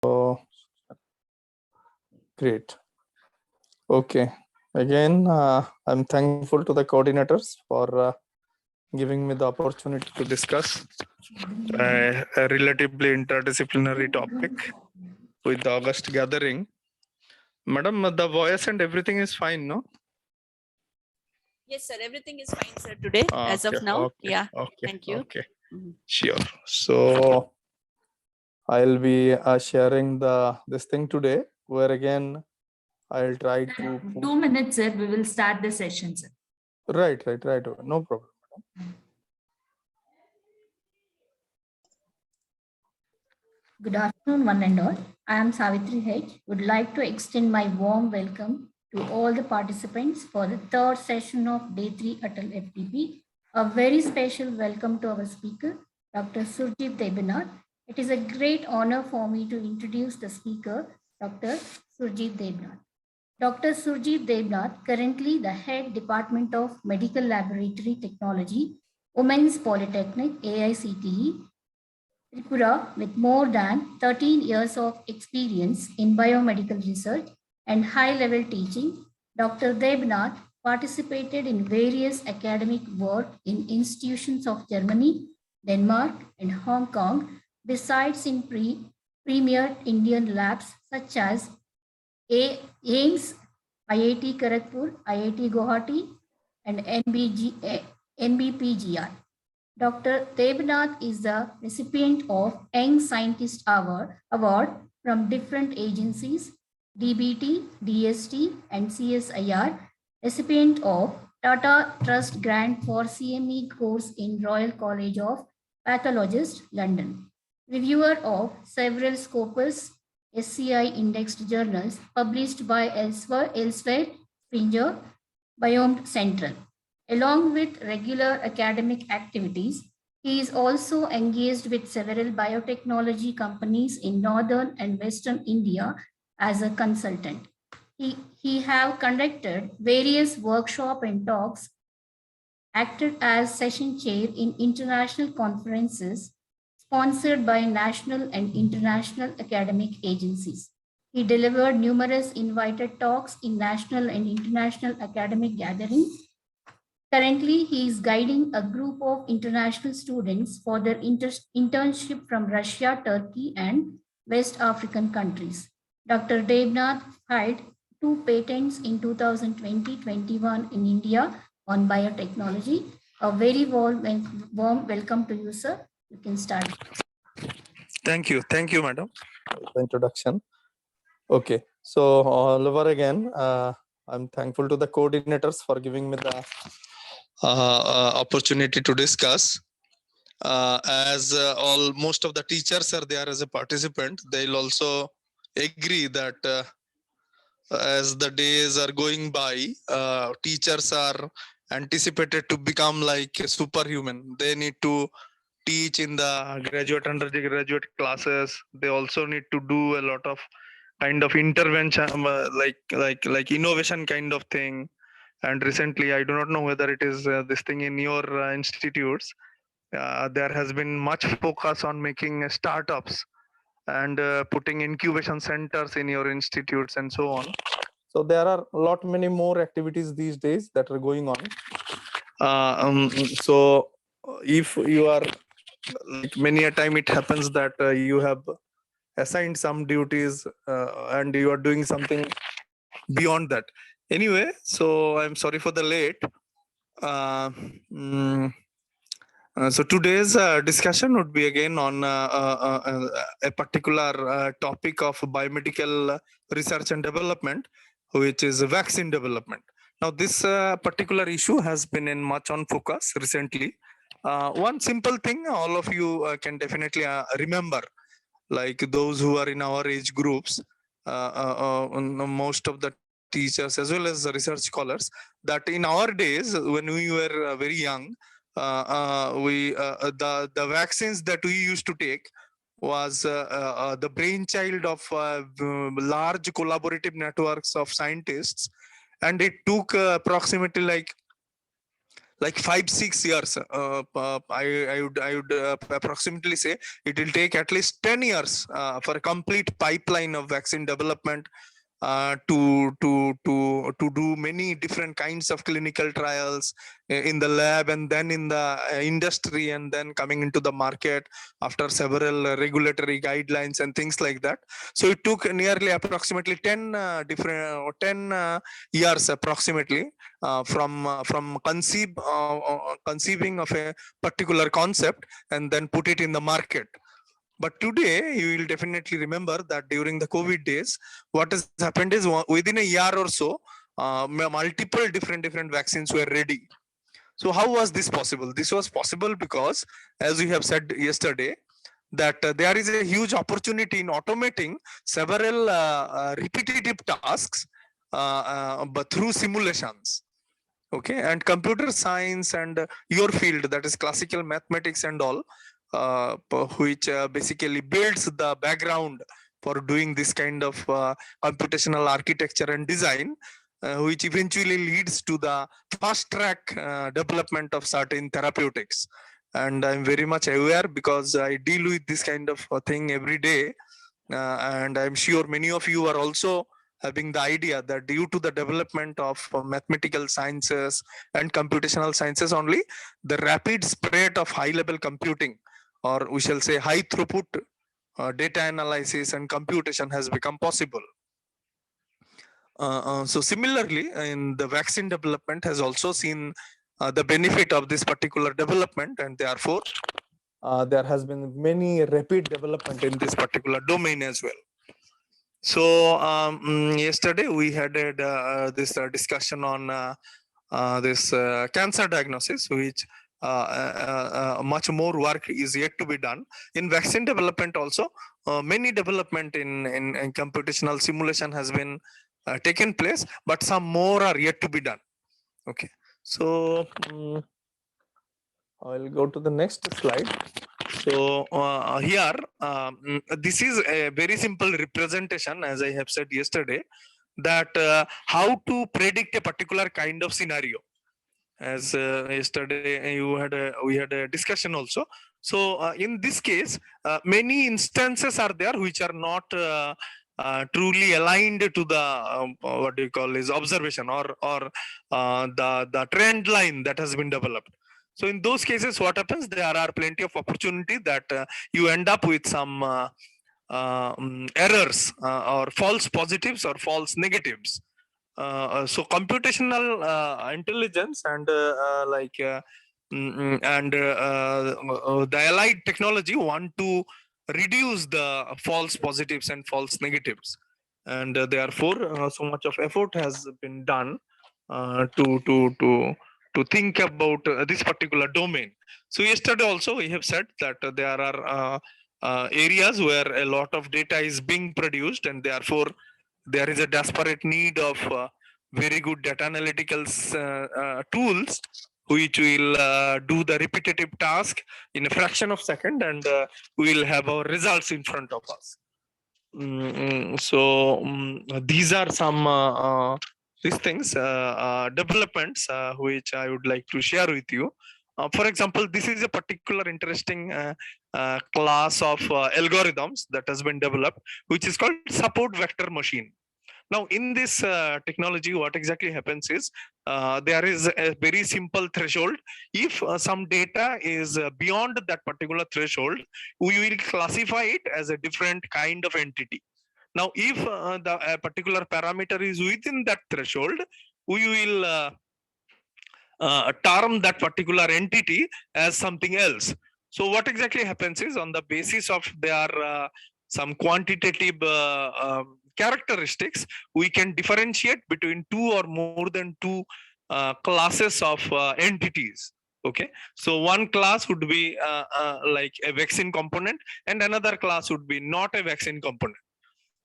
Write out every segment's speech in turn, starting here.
So great. Okay. Again, I'm thankful to the coordinators for giving me the opportunity to discuss a relatively interdisciplinary topic with the August gathering. Madam, the voice and everything is fine, no? Yes, sir. Everything is fine, sir, today, as of Okay, now. okay, Yeah. okay, Thank you. okay. Mhm. Sure. So I'll be sharing this thing today, where again I'll try to 2 minutes, sir. We will start the session, sir. right. No problem. Good afternoon, one and all. I am Savitri H. Would like to extend my warm welcome to all the participants for the third session of Day 3 Atal FTP. A very special welcome to our speaker, Dr. Surjit Debnath. It is a great honor for me to introduce the speaker, Dr. Surjit Debnath. Dr. Surjit Debnath, currently the head Department of Medical Laboratory Technology, Women's Polytechnic, AICTE, Tripura, with more than 13 years of experience in biomedical research and high-level teaching. Dr. Debnath participated in various academic work in institutions of Germany, Denmark, and Hong Kong, besides in premier Indian labs such as AIIMS, IIT Kharagpur, IIT Guwahati, and NBPGR. Dr. Debnath is the recipient of Young Scientist Award from different agencies, DBT, DST, and CSIR, recipient of Tata Trust Grant for CME course in Royal College of Pathologists, London. Reviewer of several Scopus SCI indexed journals published by Elsewhere, Springer, Biome Central. Along with regular academic activities, he is also engaged with several biotechnology companies in northern and western India as a consultant. He have conducted various workshops and talks, acted as session chair in international conferences sponsored by national and international academic agencies. He delivered numerous invited talks in national and international academic gatherings. Currently, he is guiding a group of international students for their internship from Russia, Turkey, and West African countries. Dr. Debnath filed 2 patents in 2020-21 in India on biotechnology. A very warm welcome to you, sir. You can start. Thank you, madam, for the introduction. Okay, so all over again, I'm thankful to the coordinators for giving me the opportunity to discuss. As most of the teachers are there as a participant, they'll also agree that as the days are going by, teachers are anticipated to become like superhuman. They need to teach in the graduate undergraduate classes. They also need to do a lot of kind of intervention, like innovation kind of thing. And recently, I do not know whether it is this thing in your institutes. There has been much focus on making startups and putting incubation centers in your institutes and so on. So there are a lot many more activities these days that are going on. So if you are like many a time it happens that you have assigned some duties and you are doing something beyond that. Anyway, so I'm sorry for the late. Uh, mm, so today's discussion would be again on a particular topic of biomedical research and development, which is vaccine development. Now, this particular issue has been in much on focus recently. One simple thing all of you can definitely remember, like those who are in our age groups, most of the teachers as well as the research scholars, that in our days when we were very young, the vaccines that we used to take was the brainchild of large collaborative networks of scientists, and it took approximately like like 5-6 years. I would approximately say it will take at least 10 years for a complete pipeline of vaccine development, to do many different kinds of clinical trials in the lab, and then in the industry, and then coming into the market after several regulatory guidelines and things like that. So it took nearly approximately 10 years approximately, from conceiving of a particular concept and then put it in the market. But today, you will definitely remember that during the COVID days, what has happened is within a year or so, multiple different vaccines were ready. So how was this possible? This was possible because, as we have said yesterday, that there is a huge opportunity in automating several repetitive tasks, but through simulations. Okay, and computer science and your field, that is classical mathematics and all, which basically builds the background for doing this kind of computational architecture and design, which eventually leads to the fast track development of certain therapeutics. And I'm very much aware because I deal with this kind of thing every day, and I'm sure many of you are also having the idea that due to the development of mathematical sciences and computational sciences only, the rapid spread of high level computing, or we shall say high throughput data analysis and computation has become possible. So similarly, in the vaccine development has also seen the benefit of this particular development, and therefore there has been many rapid development in this particular domain as well. So yesterday we had this discussion on this cancer diagnosis, which much more work is yet to be done. In vaccine development also, many development in computational simulation has been taken place, but some more are yet to be done. Okay, so I'll go to the next slide. So here, this is a very simple representation, as I have said yesterday, that how to predict a particular kind of scenario. As yesterday we had a discussion also. So in this case, many instances are there which are not truly aligned to the what do you call is observation, or the trend line that has been developed. So in those cases, what happens? There are plenty of opportunity that you end up with some errors, or false positives or false negatives. So computational intelligence and the allied technology want to reduce the false positives and false negatives, and therefore so much of effort has been done to think about this particular domain. So yesterday also we have said that there are areas where a lot of data is being produced, and therefore there is a desperate need of very good data analytical tools which will do the repetitive task in a fraction of a second, and we will have our results in front of us. So these are some these things, developments which I would like to share with you. For example, this is a particular interesting class of algorithms that has been developed, which is called support vector machine. Now, in this technology, what exactly happens is there is a very simple threshold. If some data is beyond that particular threshold, we will classify it as a different kind of entity. Now, if the particular parameter is within that threshold, we will term that particular entity as something else. So what exactly happens is, on the basis of their some quantitative characteristics, we can differentiate between two or more than two classes of entities. Okay, so one class would be like a vaccine component, and another class would be not a vaccine component.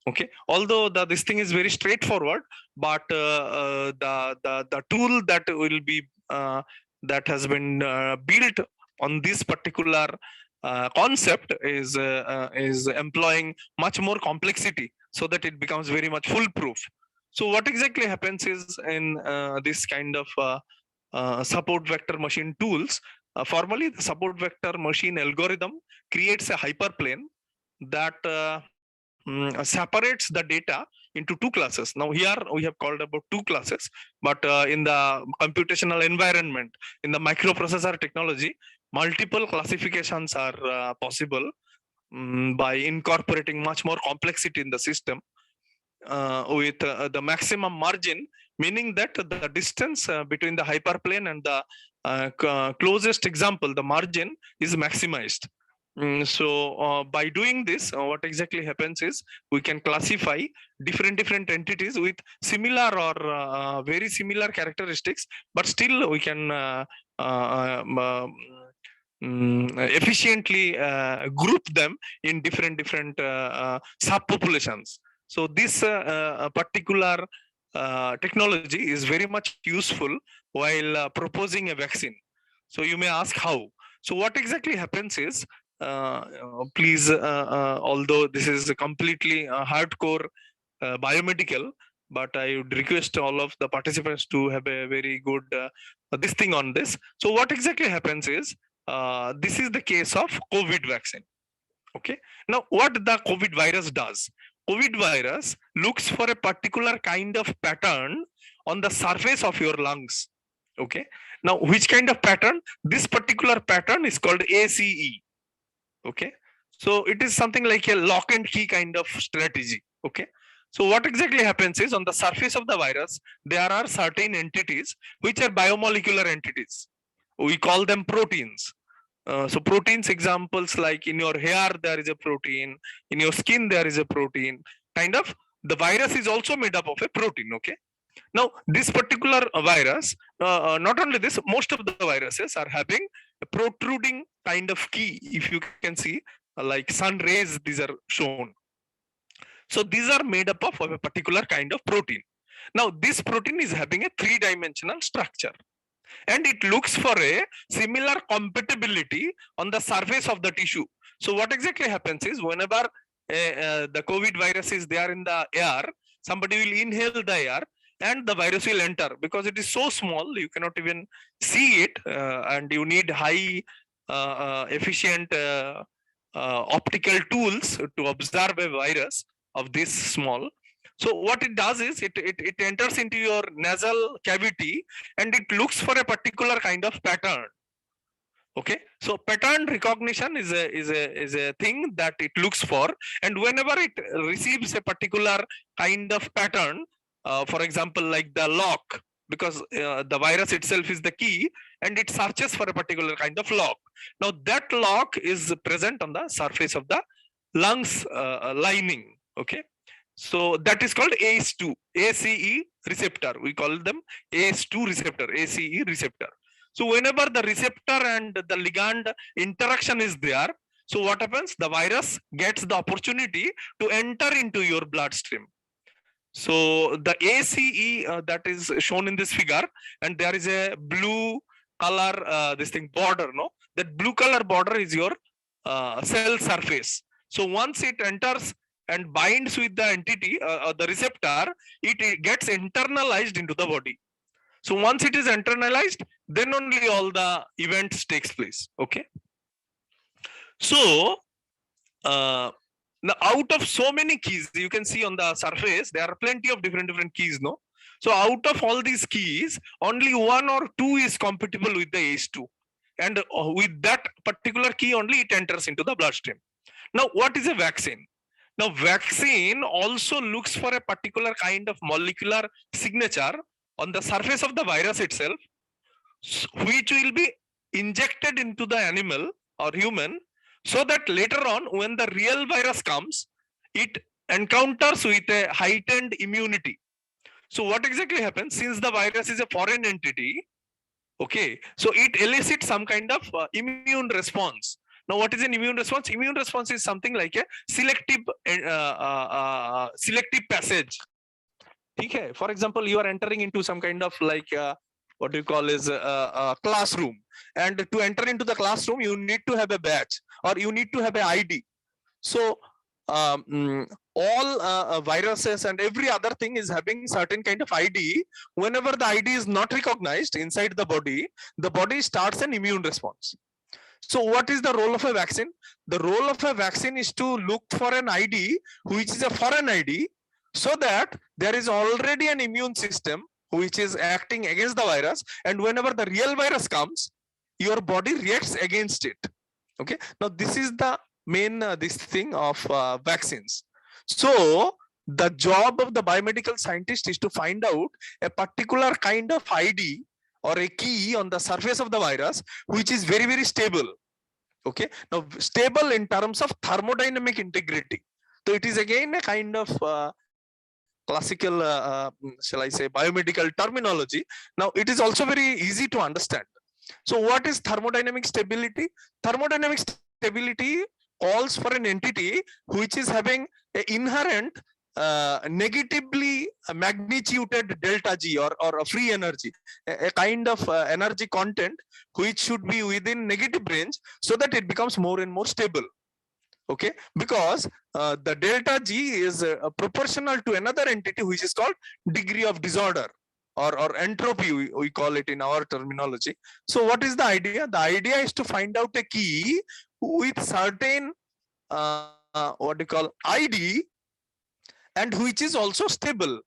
Okay, although this thing is very straightforward, but the tool that will be that has been built on this particular concept is employing much more complexity, so that it becomes very much foolproof. So what exactly happens is, in this kind of support vector machine tools. Formally, the support vector machine algorithm creates a hyperplane that separates the data into two classes. Now here we have called about two classes, but in the computational environment, in the microprocessor technology, multiple classifications are possible by incorporating much more complexity in the system with the maximum margin, meaning that the distance between the hyperplane and the closest example, the margin is maximized. So by doing this, what exactly happens is we can classify different entities with similar or very similar characteristics, but still we can efficiently group them in different subpopulations. So this particular technology is very much useful while proposing a vaccine. So you may ask how. So what exactly happens is, please, although this is completely hardcore biomedical, but I would request all of the participants to have a very good this thing on this. So what exactly happens is, this is the case of COVID vaccine. Okay. Now, what the COVID virus does? COVID virus looks for a particular kind of pattern on the surface of your lungs. Okay. Now, which kind of pattern? This particular pattern is called ACE. Okay. So it is something like a lock and key kind of strategy. Okay. So what exactly happens is, on the surface of the virus, there are certain entities which are biomolecular entities. We call them proteins. So proteins examples like in your hair there is a protein, in your skin there is a protein. Kind of the virus is also made up of a protein. Okay. Now this particular virus, not only this, most of the viruses are having a protruding kind of key. If you can see, like sun rays, these are shown. So these are made up of a particular kind of protein. Now this protein is having a three-dimensional structure, and it looks for a similar compatibility on the surface of the tissue. So what exactly happens is, whenever the COVID virus is there in the air, somebody will inhale the air and the virus will enter. Because it is so small, you cannot even see it, and you need high efficient optical tools to observe a virus of this small. So what it does is, it enters into your nasal cavity and it looks for a particular kind of pattern. Okay, so pattern recognition is a thing that it looks for, and whenever it receives a particular kind of pattern, for example, like the lock, because the virus itself is the key, and it searches for a particular kind of lock. Now that lock is present on the surface of the lungs lining. Okay. So that is called ACE2, ACE receptor. We call them ACE2 receptor, ACE receptor. So whenever the receptor and the ligand interaction is there, so what happens? The virus gets the opportunity to enter into your bloodstream. So the ACE that is shown in this figure, and there is a blue color, this thing border, no? That blue color border is your cell surface. So once it enters and binds with the entity, the receptor, it gets internalized into the body. So once it is internalized, then only all the events takes place. Okay. So now out of so many keys, you can see on the surface, there are plenty of different keys, no? So out of all these keys, only one or two is compatible with the ACE2. And with that particular key only, it enters into the bloodstream. Now, what is a vaccine? Now, vaccine also looks for a particular kind of molecular signature on the surface of the virus itself, which will be injected into the animal or human, so that later on, when the real virus comes, it encounters with a heightened immunity. So what exactly happens? Since the virus is a foreign entity, okay, so it elicits some kind of immune response. Now, what is an immune response? Immune response is something like a selective passage. Okay. For example, you are entering into some kind of like what you call is a classroom, and to enter into the classroom, you need to have a badge or you need to have an ID. So all viruses and every other thing is having certain kind of ID. Whenever the ID is not recognized inside the body starts an immune response. So what is the role of a vaccine? The role of a vaccine is to look for an ID which is a foreign ID, so that there is already an immune system which is acting against the virus, and whenever the real virus comes, your body reacts against it. Okay, now this is the main this thing of vaccines. So the job of the biomedical scientist is to find out a particular kind of ID or a key on the surface of the virus which is very, very stable. Okay, now stable in terms of thermodynamic integrity. So it is again a kind of classical shall I say biomedical terminology. Now it is also very easy to understand. So what is thermodynamic stability? Thermodynamic stability calls for an entity which is having an inherent negatively magnituted delta G or a free energy, a kind of energy content which should be within negative range, so that it becomes more and more stable. Okay, because the delta G is proportional to another entity which is called degree of disorder or entropy, we call it in our terminology. So what is the idea? The idea is to find out a key with certain what you call ID, and which is also stable.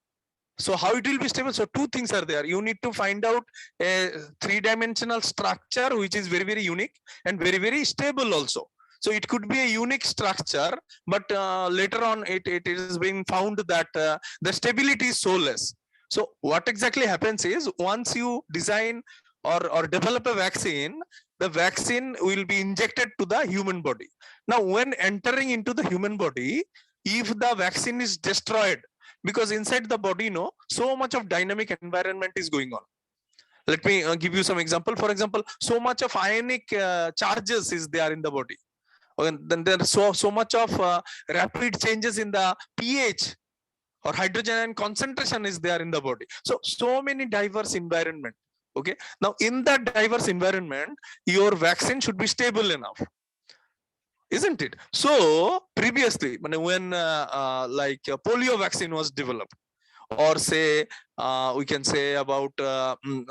So how it will be stable? So two things are there. You need to find out a three-dimensional structure which is very, very unique and very, very stable also. So it could be a unique structure, but later on it is being found that the stability is so less. So what exactly happens is, once you design or develop a vaccine, the vaccine will be injected to the human body. Now, when entering into the human body, if the vaccine is destroyed, because inside the body, so much of dynamic environment is going on. Let me give you some example. For example, so much of ionic charges is there in the body. And then there's so much of rapid changes in the pH or hydrogen ion concentration is there in the body. So many diverse environment. Okay. Now, in that diverse environment, your vaccine should be stable enough, isn't it? So previously, when like polio vaccine was developed, or say we can say about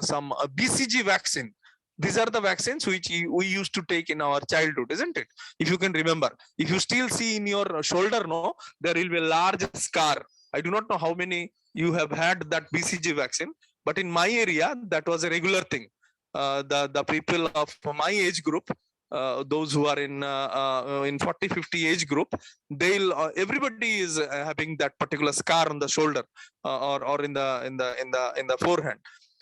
some BCG vaccine. These are the vaccines which we used to take in our childhood, isn't it? If you can remember, if you still see in your shoulder, there will be a large scar. I do not know how many you have had that BCG vaccine, but in my area, that was a regular thing. The people of my age group, those who are in 40-50 age group, they'll everybody is having that particular scar on the shoulder or in the forehead.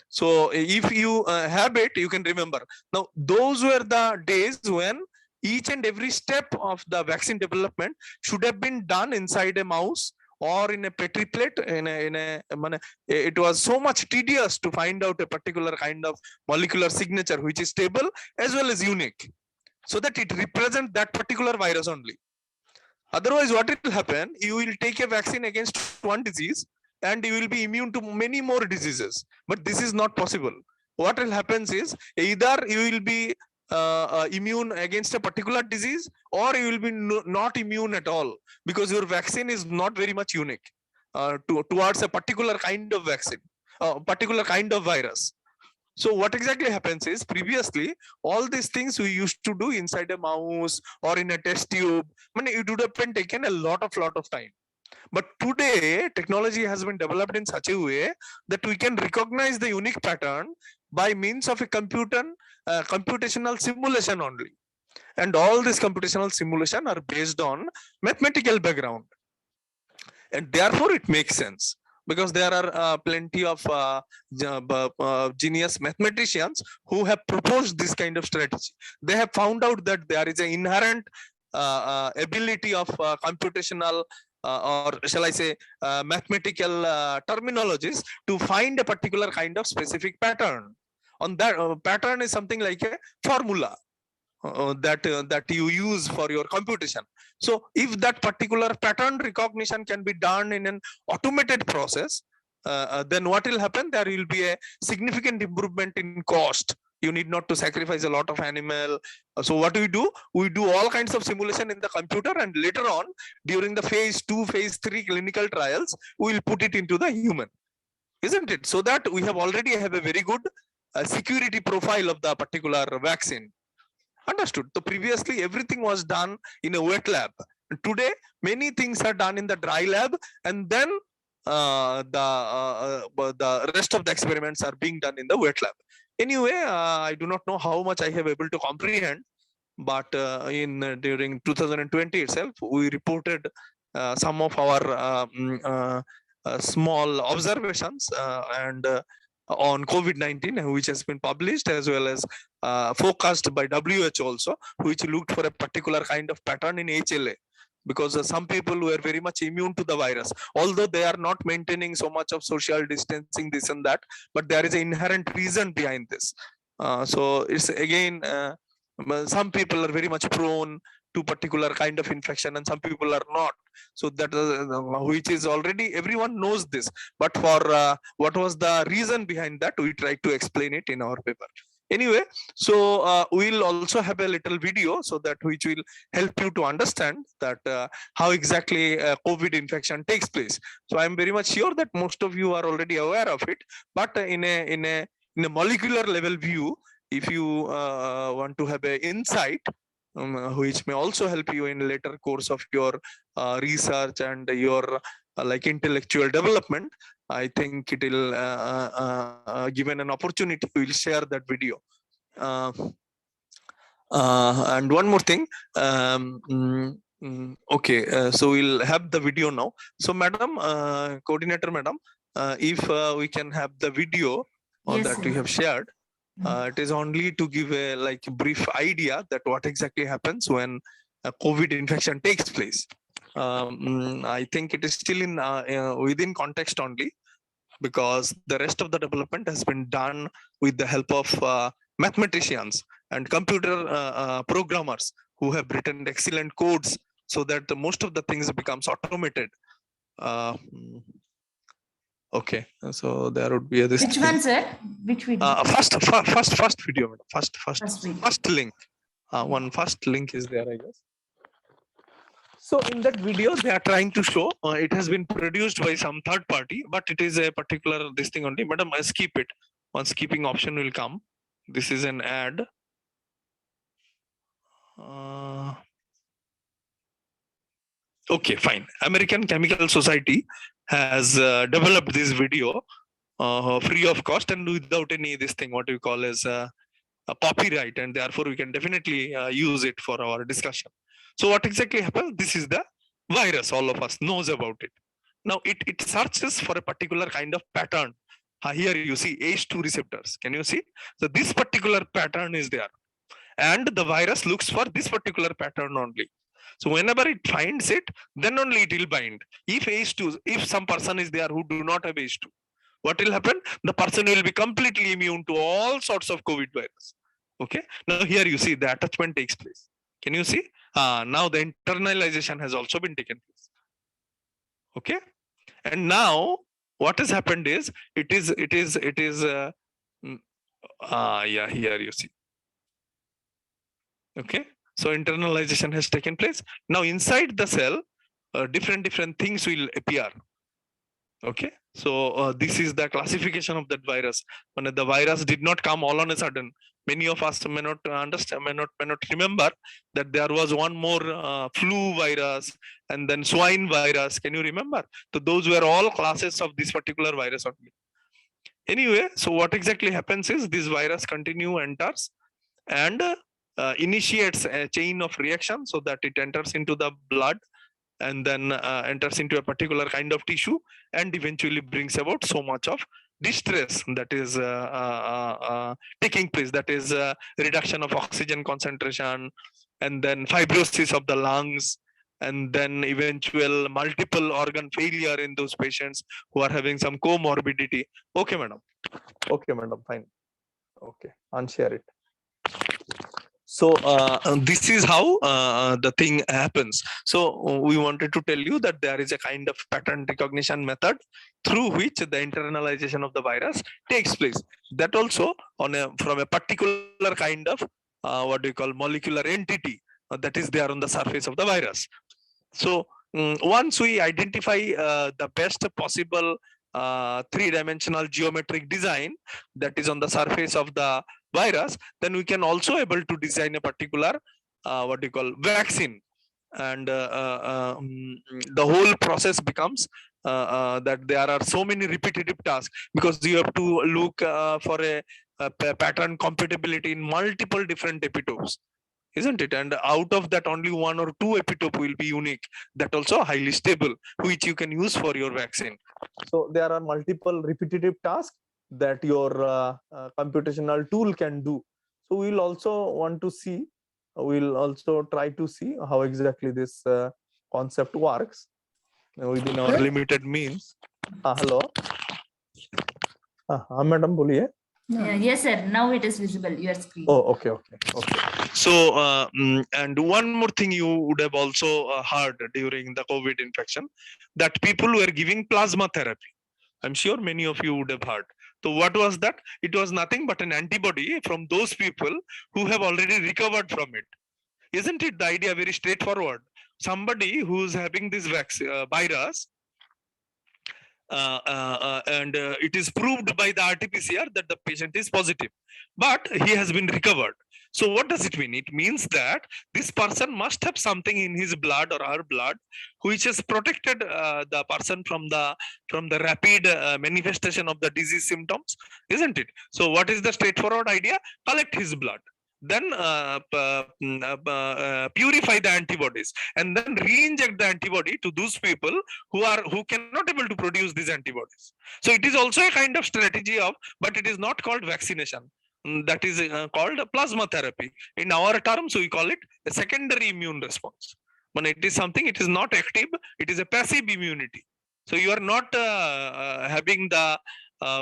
So if you have it, you can remember. Now, those were the days when each and every step of the vaccine development should have been done inside a mouse or in a petri plate. It was so much tedious to find out a particular kind of molecular signature which is stable as well as unique, so that it represents that particular virus only. Otherwise, what will happen? You will take a vaccine against one disease and you will be immune to many more diseases. But this is not possible. What will happen is, either you will be immune against a particular disease, or you will be not immune at all, because your vaccine is not very much unique towards a particular kind of vaccine, particular kind of virus. So what exactly happens is, previously, all these things we used to do inside a mouse or in a test tube. It would have been taken a lot of time. But today, technology has been developed in such a way that we can recognize the unique pattern by means of a computational simulation only. And all this computational simulation are based on mathematical background. And therefore, it makes sense, because there are plenty of genius mathematicians who have proposed this kind of strategy. They have found out that there is an inherent ability of computational or shall I say mathematical terminologies to find a particular kind of specific pattern. On that pattern is something like a formula that you use for your computation. So if that particular pattern recognition can be done in an automated process, then what will happen? There will be a significant improvement in cost You need not to sacrifice a lot of animal. So what do? We do all kinds of simulation in the computer, and later on, during the phase 2, phase 3 clinical trials, we will put it into the human, isn't it? So that we have already have a very good security profile of the particular vaccine. Understood. So previously everything was done in a wet lab. Today many things are done in the dry lab, and then the rest of the experiments are being done in the wet lab. Anyway, I do not know how much I have able to comprehend, but during 2020 itself, we reported some of our small observations and on COVID-19, which has been published, as well as forecast by WHO also, which looked for a particular kind of pattern in HLA, because some people were very much immune to the virus, although they are not maintaining so much of social distancing, this and that, but there is an inherent reason behind this. So it's again, some people are very much prone to particular kind of infection, and some people are not. So that which is already everyone knows this, but for what was the reason behind that, we try to explain it in our paper. Anyway, so we'll also have a little video, so that which will help you to understand that how exactly COVID infection takes place. So I'm very much sure that most of you are already aware of it, but in a molecular level view, if you want to have an insight, which may also help you in later course of your research and your like intellectual development, I think it will given an opportunity, we will share that video. And one more thing, okay, so we'll have the video now. So madam, coordinator madam, if we can have the video that we have shared. It is only to give a like brief idea that what exactly happens when a COVID infection takes place. I think it is still in within context only, because the rest of the development has been done with the help of mathematicians and computer programmers who have written excellent codes, so that the most of the things becomes automated. Okay, so there would be this. Which one, sir? Which video? First video, madam. Video. First link. One first link is there, I guess. So in that video, they are trying to show it has been produced by some third party, but it is a particular this thing only. Madam, I skip it. One skipping option will come. This is an ad. Okay, fine. American Chemical Society has developed this video free of cost and without any this thing what we call as a copyright, and therefore we can definitely use it for our discussion. So what exactly happens? This is the virus. All of us knows about it. Now it searches for a particular kind of pattern. Here you see H2 receptors. Can you see? So this particular pattern is there, and the virus looks for this particular pattern only. So whenever it finds it, then only it will bind. If H2, if some person is there who do not have H2, what will happen? The person will be completely immune to all sorts of COVID virus. Okay. Now here you see the attachment takes place. Can you see? Now the internalization has also been taken place. Okay. And now what has happened is yeah, here you see. Okay. So internalization has taken place. Now inside the cell, different things will appear. Okay. So this is the classification of that virus. When the virus did not come all on a sudden, many of us may not understand, may not remember that there was one more flu virus and then swine virus. Can you remember? So those were all classes of this particular virus only. Anyway, so what exactly happens is this virus enters and initiates a chain of reaction, so that it enters into the blood and then enters into a particular kind of tissue and eventually brings about so much of distress that is taking place. That is reduction of oxygen concentration, and then fibrosis of the lungs, and then eventual multiple organ failure in those patients who are having some comorbidity. Okay, madam. Okay, madam. Fine. Okay, unshare it. So this is how the thing happens. So we wanted to tell you that there is a kind of pattern recognition method through which the internalization of the virus takes place. That also from a particular kind of what do you call molecular entity that is there on the surface of the virus. So once we identify the best possible three-dimensional geometric design that is on the surface of the virus, then we can also able to design a particular what do you call vaccine, and the whole process becomes that there are so many repetitive tasks, because you have to look for a pattern compatibility in multiple different epitopes, isn't it? And out of that, only one or two epitope will be unique, that also highly stable, which you can use for your vaccine. So there are multiple repetitive tasks that your computational tool can do. So we'll also want to see, we'll also try to see how exactly this concept works within our limited means. Hello. Madam, boliye. Yes, sir. Now it is visible, your screen. Oh, okay. So, and one more thing you would have also heard during the COVID infection, that people were giving plasma therapy. I'm sure many of you would have heard. So what was that? It was nothing but an antibody from those people who have already recovered from it. Isn't it the idea very straightforward? Somebody who's having this virus, and it is proved by the RT-PCR that the patient is positive, but he has been recovered. So what does it mean? It means that this person must have something in his blood or her blood which has protected the person from the rapid manifestation of the disease symptoms, isn't it? So what is the straightforward idea? Collect his blood, then purify the antibodies, and then re-inject the antibody to those people who cannot able to produce these antibodies. So it is also a kind of strategy of, but it is not called vaccination. That is called plasma therapy. In our terms, we call it a secondary immune response. When it is something, it is not active, it is a passive immunity. So you are not having the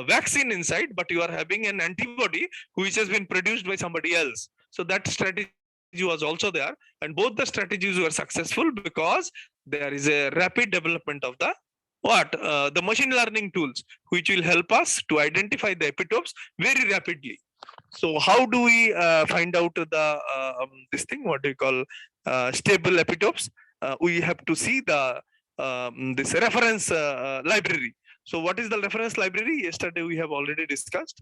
vaccine inside, but you are having an antibody which has been produced by somebody else. So that strategy was also there, and both the strategies were successful because there is a rapid development of the machine learning tools, which will help us to identify the epitopes very rapidly. So how do we find out the this thing? What do you call stable epitopes? We have to see the this reference library. So what is the reference library? Yesterday we have already discussed.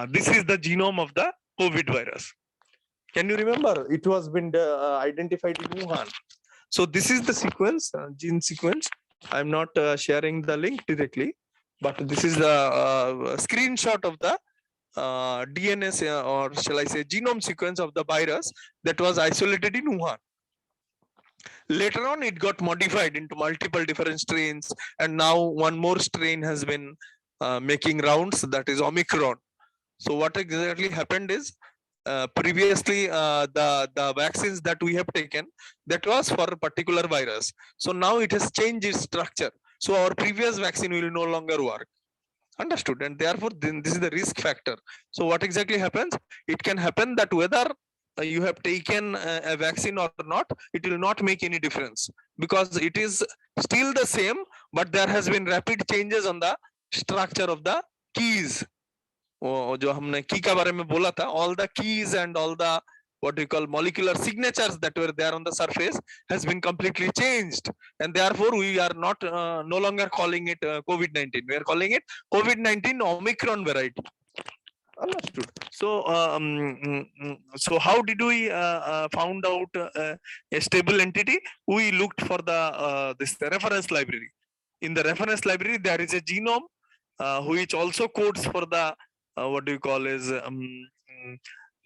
This is the genome of the COVID virus. Can you remember? It was been identified in Wuhan. So this is the sequence, gene sequence. I'm not sharing the link directly, but this is the screenshot of the DNA, or shall I say genome sequence of the virus that was isolated in Wuhan. Later on, it got modified into multiple different strains, and now one more strain has been making rounds, that is Omicron. So what exactly happened is, previously the vaccines that we have taken, that was for a particular virus. So now it has changed its structure. So our previous vaccine will no longer work. Understood? And therefore, then this is the risk factor. So what exactly happens? It can happen that whether you have taken a vaccine or not, it will not make any difference, because it is still the same, but there has been rapid changes on the structure of the keys. जो हमने की के बारे में बोला था, all the keys and all the what we call molecular signatures that were there on the surface has been completely changed, and therefore we are not no longer calling it COVID-19. We are calling it COVID-19 Omicron variety. Understood. So so how did we found out a stable entity? We looked for the this reference library. In the reference library, there is a genome which also codes for the what do you call is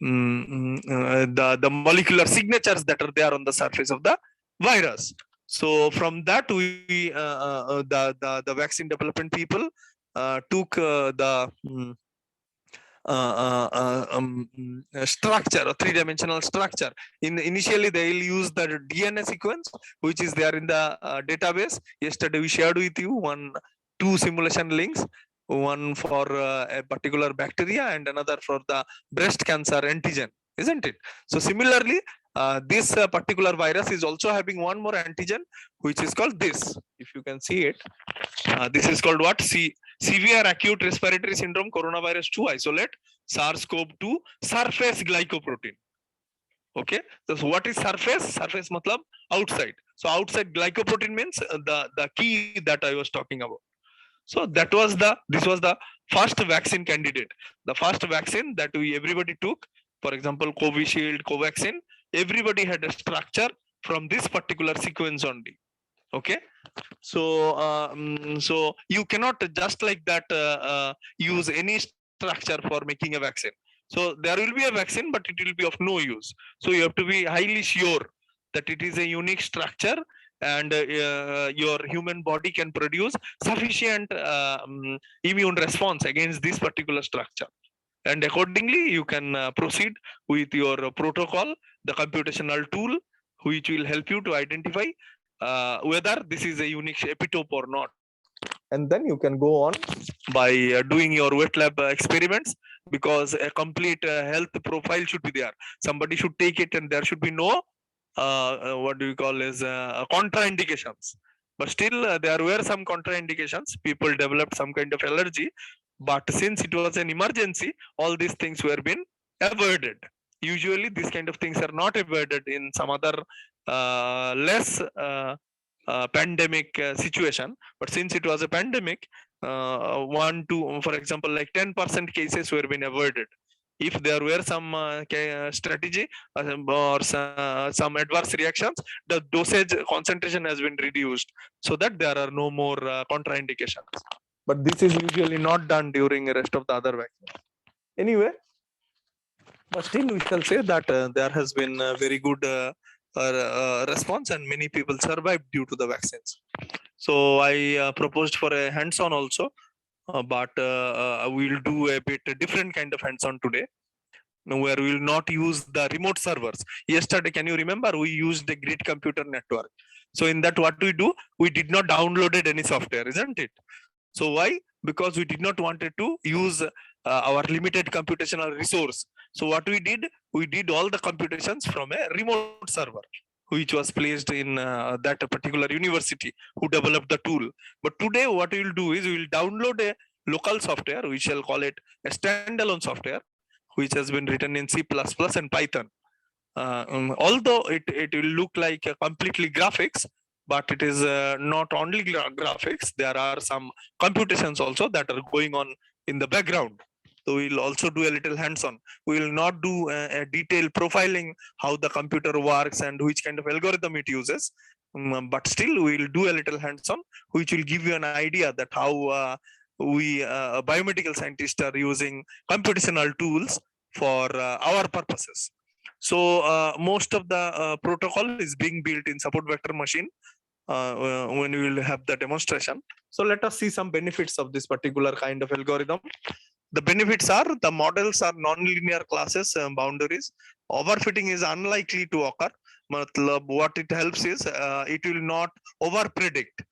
the molecular signatures that are there on the surface of the virus. So from that, we the vaccine development people took the structure, a three-dimensional structure. Initially, they will use the DNA sequence, which is there in the database. Yesterday, we shared with you two simulation links. One for a particular bacteria and another for the breast cancer antigen. isn't it? So similarly, this particular virus is also having one more antigen, which is called this. If you can see it, this is called what? Severe acute respiratory syndrome coronavirus 2 isolate SARS-CoV-2 surface glycoprotein. Okay, so what is surface? Surface matlab outside. So outside glycoprotein means the key that I was talking about. So this was the first vaccine candidate, the first vaccine that everybody took. For example, Covishield, Covaxin, everybody had a structure from this particular sequence only. Okay, so you cannot just like that use any structure for making a vaccine. So there will be a vaccine, but it will be of no use. So you have to be highly sure that it is a unique structure, and your human body can produce sufficient immune response against this particular structure. And accordingly, you can proceed with your protocol, the computational tool, which will help you to identify whether this is a unique epitope or not. And then you can go on by doing your wet lab experiments, because a complete health profile should be there. Somebody should take it, and there should be no what do you call as contraindications. But still, there were some contraindications. People developed some kind of allergy, but since it was an emergency, all these things were been avoided. Usually, these kind of things are not avoided in some other less pandemic situation. But since it was a pandemic, for example, like 10% cases were been avoided. If there were some strategy or some adverse reactions, the dosage concentration has been reduced so that there are no more contraindications. But this is usually not done during the rest of the other vaccines. Anyway, but still we shall say that there has been a very good response, and many people survived due to the vaccines. So I proposed for a hands-on also, but we'll do a bit different kind of hands-on today, where we will not use the remote servers. Yesterday, can you remember, we used the grid computer network. So in that, what we do, we did not downloaded any software, isn't it? So why? Because we did not wanted to use our limited computational resource. So what we did all the computations from a remote server, which was placed in that particular university who developed the tool. But today what we will do is we will download a local software, we shall call it a standalone software, which has been written in C++ and Python. Although it will look like completely graphics, but it is not only graphics, there are some computations also that are going on in the background. So we'll also do a little hands-on. We will not do a detailed profiling how the computer works and which kind of algorithm it uses, but still we'll do a little hands-on, which will give you an idea that how we biomedical scientists are using computational tools for our purposes. So most of the protocol is being built in support vector machine when we will have the demonstration. So let us see some benefits of this particular kind of algorithm. The benefits are the models are non-linear classes boundaries. Overfitting is unlikely to occur. What it helps is it will not over predict.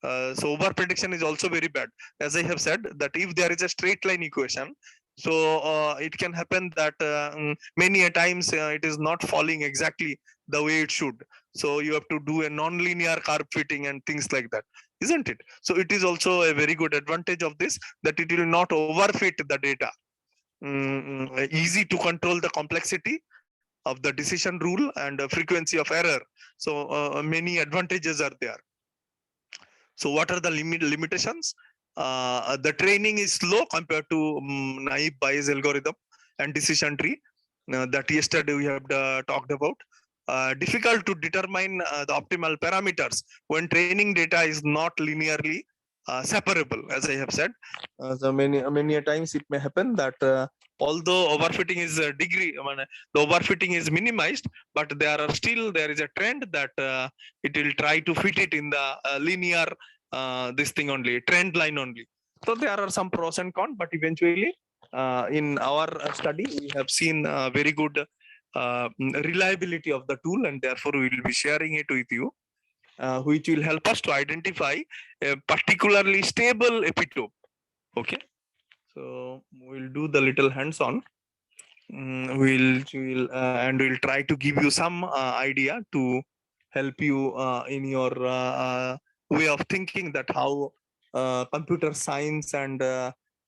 So over prediction is also very bad. As I have said, that if there is a straight line equation, so it can happen that many a times it is not falling exactly the way it should. So you have to do a non-linear curve fitting and things like that, isn't it? So it is also a very good advantage of this, that it will not overfit the data. Easy to control the complexity of the decision rule and the frequency of error. So many advantages are there. So what are the limitations? The training is slow compared to naive Bayes algorithm and decision tree that yesterday we have talked about. Difficult to determine the optimal parameters when training data is not linearly separable, as I have said. So many a times it may happen that although overfitting is a degree, the overfitting is minimized, but there is a trend that it will try to fit it in the linear this thing only, trend line only. So there are some pros and cons, but eventually in our study we have seen very good reliability of the tool, and therefore we will be sharing it with you, which will help us to identify a particularly stable epitope. Okay, so we'll do the little hands-on. we'll try to give you some idea to help you in your way of thinking that how computer science and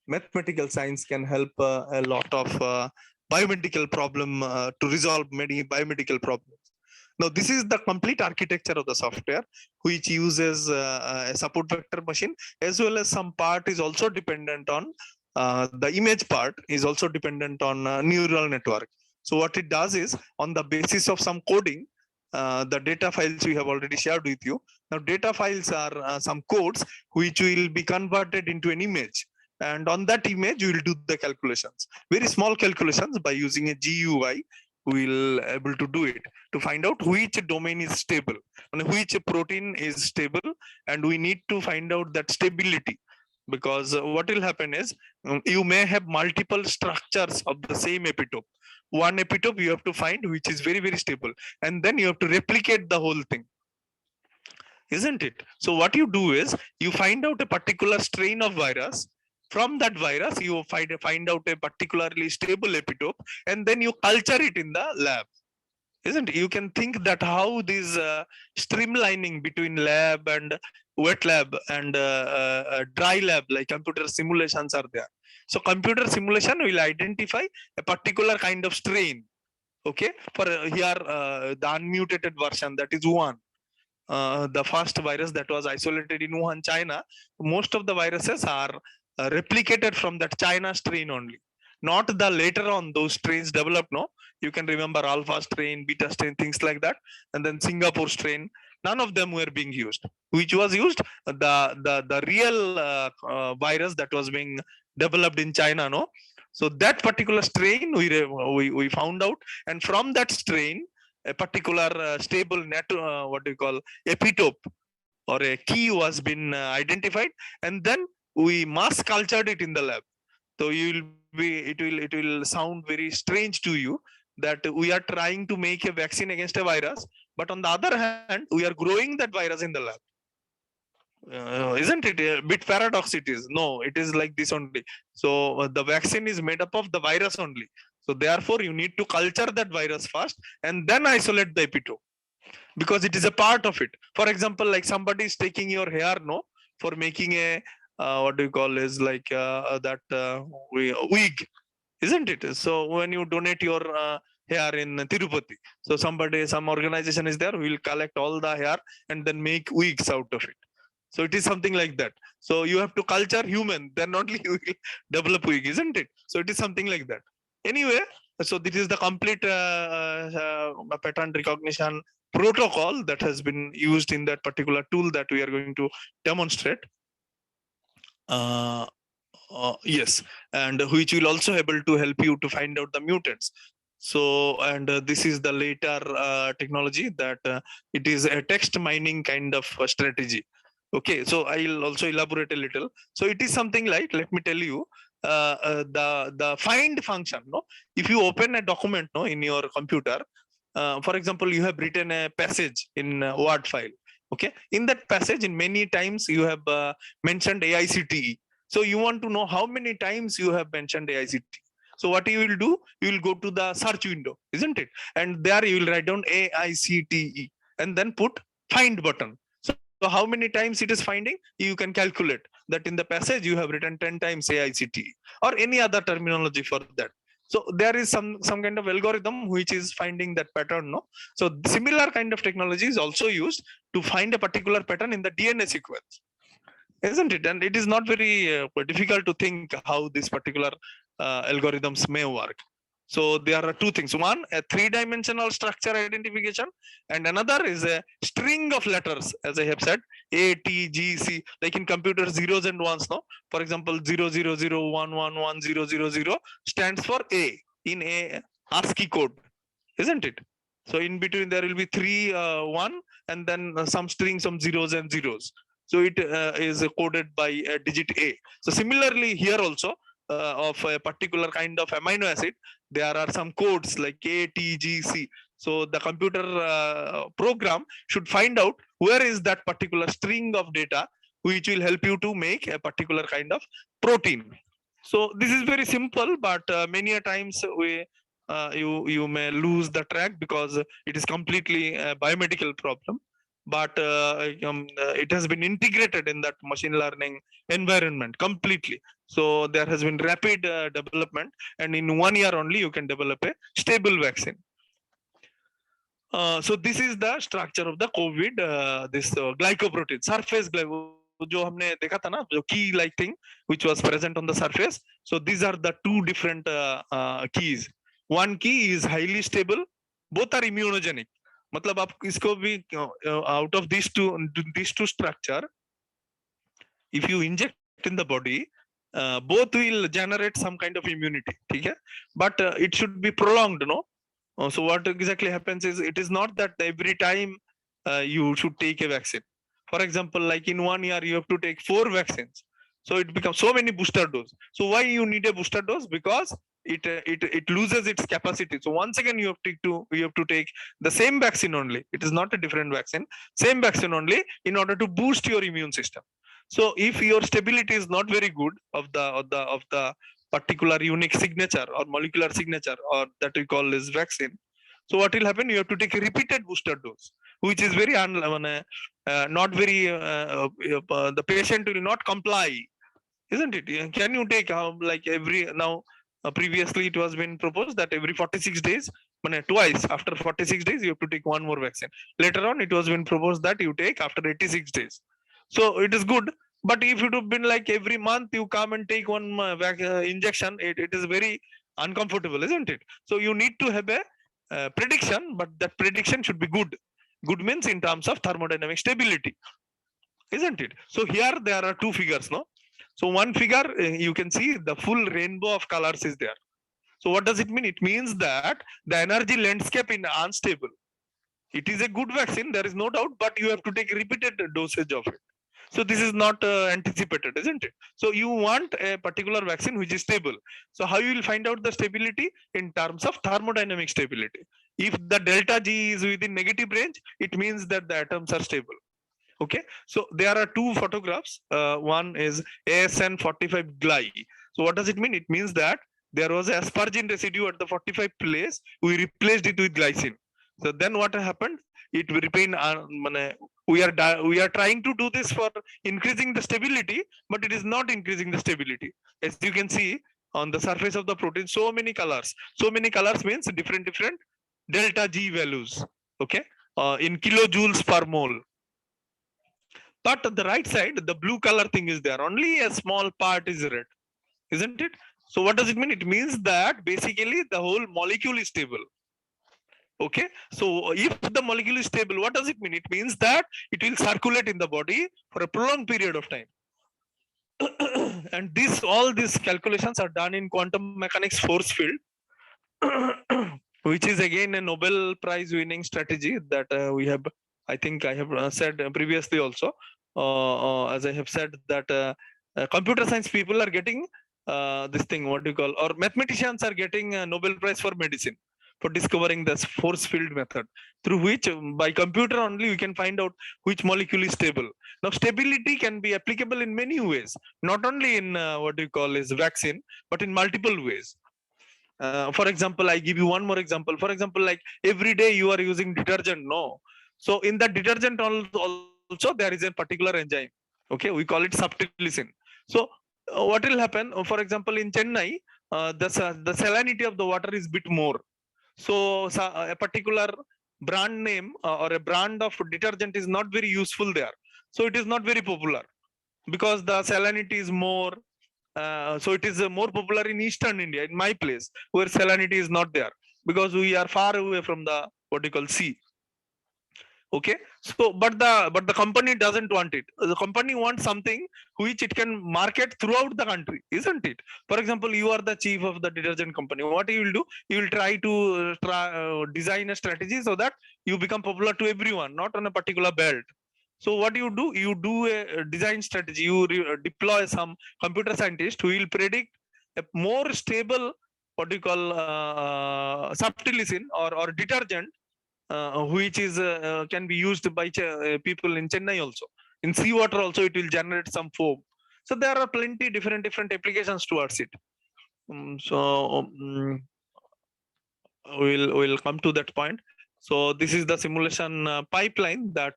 mathematical science can help a lot of biomedical problem to resolve many biomedical problems. Now, this is the complete architecture of the software, which uses a support vector machine, as well as some part is also dependent on the image part is also dependent on neural network. So what it does is, on the basis of some coding, the data files we have already shared with you. Now, data files are some codes which will be converted into an image. And on that image, you will do the calculations, very small calculations by using a GUI. We'll able to do it to find out which domain is stable and which protein is stable, and we need to find out that stability, because what will happen is you may have multiple structures of the same epitope. One epitope you have to find which is very stable, and then you have to replicate the whole thing, isn't it? So what you do is you find out a particular strain of virus. From that virus, you find out a particularly stable epitope, and then you culture it in the lab, isn't it? You can think that how this streamlining between lab and wet lab and dry lab, like computer simulations are there. So computer simulation will identify a particular kind of strain. Okay, for here the unmutated version, that is Wuhan. The first virus that was isolated in Wuhan, China. Most of the viruses are replicated from that China strain only, not the later on those strains developed. No, you can remember alpha strain, beta strain, things like that, and then Singapore strain. None of them were being used. Which was used? The real virus that was being developed in China. No, so that particular strain we found out, and from that strain, a particular stable net, what do you call, epitope or a key was been identified, and then we mass cultured it in the lab. So it will sound very strange to you that we are trying to make a vaccine against a virus, but on the other hand, we are growing that virus in the lab. Isn't it a bit paradox? It is. No, it is like this only. So the vaccine is made up of the virus only. So therefore, you need to culture that virus first and then isolate the epitope, because it is a part of it. For example, like somebody is taking your hair, no, for making a what do you call is like that wig, isn't it? So when you donate your hair in Tirupati, so some organization is there, will collect all the hair and then make wigs out of it. So it is something like that. So you have to culture human, then only you will develop wig, isn't it? So it is something like that. Anyway, so this is the complete pattern recognition protocol that has been used in that particular tool that we are going to demonstrate. Yes, and which will also able to help you to find out the mutants. So, and this is the later technology that it is a text mining kind of strategy. Okay, so I'll also elaborate a little. So it is something like, let me tell you, the find function. No, if you open a document, no, in your computer, for example, you have written a passage in a Word file. Okay, in that passage, in many times you have mentioned AICTE. So you want to know how many times you have mentioned AICTE. So what you will do, you will go to the search window, isn't it? And there you will write down AICTE and then put find button. So how many times it is finding, you can calculate that in the passage you have written 10 times AICTE or any other terminology for that. So there is some kind of algorithm which is finding that pattern. No, so similar kind of technology is also used to find a particular pattern in the DNA sequence, isn't it? And it is not very difficult to think how this particular algorithms may work. So there are two things. One, a three-dimensional structure identification, and another is a string of letters, as I have said, A, T, G, C, like in computer, zeros and ones. No, for example, 000111000 stands for A in a ASCII code, isn't it? So in between there will be 3, 1, and then some string, some zeros and zeros. So it is coded by a digit A. So similarly here also, of a particular kind of amino acid, there are some codes like A, T, G, C. So the computer program should find out where is that particular string of data, which will help you to make a particular kind of protein. So this is very simple, but many a times you may lose the track because it is completely a biomedical problem. But it has been integrated in that machine learning environment completely. So there has been rapid development, and in 1 year only you can develop a stable vaccine. So this is the structure of the COVID, this glycoprotein, surface जो हमने देखा था ना, जो key like thing which was present on the surface. So these are the two different keys. One key is highly stable, both are immunogenic. मतलब आप इसको भी out of these two structure, if you inject in the body, both will generate some kind of immunity, ठीक है? But it should be prolonged, no? So what exactly happens is, it is not that every time you should take a vaccine. For example, like in 1 year you have to take 4 vaccines, so it becomes so many booster dose. So why you need a booster dose? Because it loses its capacity. So once again you have to take the same vaccine only. It is not a different vaccine, same vaccine only, in order to boost your immune system. So if your stability is not very good of the particular unique signature or molecular signature, or that we call as vaccine, so what will happen? You have to take a repeated booster dose, which is very not very the patient will not comply, isn't it? Can you take like every now? Previously it was been proposed that every 46 days, twice after 46 days you have to take one more vaccine. Later on it was been proposed that you take after 86 days. So it is good, but if it have been like every month you come and take one injection, it is very uncomfortable, isn't it? So you need to have a prediction, but that prediction should be good. Good means in terms of thermodynamic stability, isn't it? So here there are two figures, no? So one figure, you can see the full rainbow of colors is there. So what does it mean? It means that the energy landscape is unstable. It is a good vaccine, there is no doubt, but you have to take repeated dosage of it. So this is not anticipated, isn't it? So you want a particular vaccine which is stable. So how you will find out the stability? In terms of thermodynamic stability. If the delta G is within negative range, it means that the atoms are stable. Okay, so there are two photographs. One is ASN45 gly. So what does it mean? It means that there was asparagine residue at the 45 place. We replaced it with glycine. So then what happened? It will remain. We are trying to do this for increasing the stability, but it is not increasing the stability. As you can see on the surface of the protein, so many colors. So many colors means different delta G values. Okay, in kilojoules per mole. But on the right side, the blue color thing is there. Only a small part is red, isn't it? So what does it mean? It means that basically the whole molecule is stable. Okay, so if the molecule is stable, what does it mean? It means that it will circulate in the body for a prolonged period of time. And all these calculations are done in quantum mechanics force field, which is again a Nobel Prize winning strategy that we have. I think I have said previously also, as I have said that computer science people are getting this thing, what do you call, or mathematicians are getting a Nobel Prize for medicine for discovering this force field method, through which by computer only we can find out which molecule is stable. Now stability can be applicable in many ways, not only in what do you call is vaccine, but in multiple ways. For example, I give you one more example. For example, like every day you are using detergent, no? So in the detergent also there is a particular enzyme. Okay, we call it subtilisin. So what will happen? For example, in Chennai, the salinity of the water is bit more. So a particular brand name or a brand of detergent is not very useful there. So it is not very popular because the salinity is more. So it is more popular in Eastern India, in my place, where salinity is not there because we are far away from the what you call sea. Okay, so but the company doesn't want it. The company wants something which it can market throughout the country, isn't it? For example, you are the chief of the detergent company. What you will do? You will try to design a strategy so that you become popular to everyone, not on a particular belt. So what you do? You do a design strategy. You deploy some computer scientist who will predict a more stable what you call subtilisin or detergent. Which is can be used by people in Chennai also. In seawater also it will generate some foam. So there are plenty different applications towards it. we'll come to that point. So this is the simulation pipeline that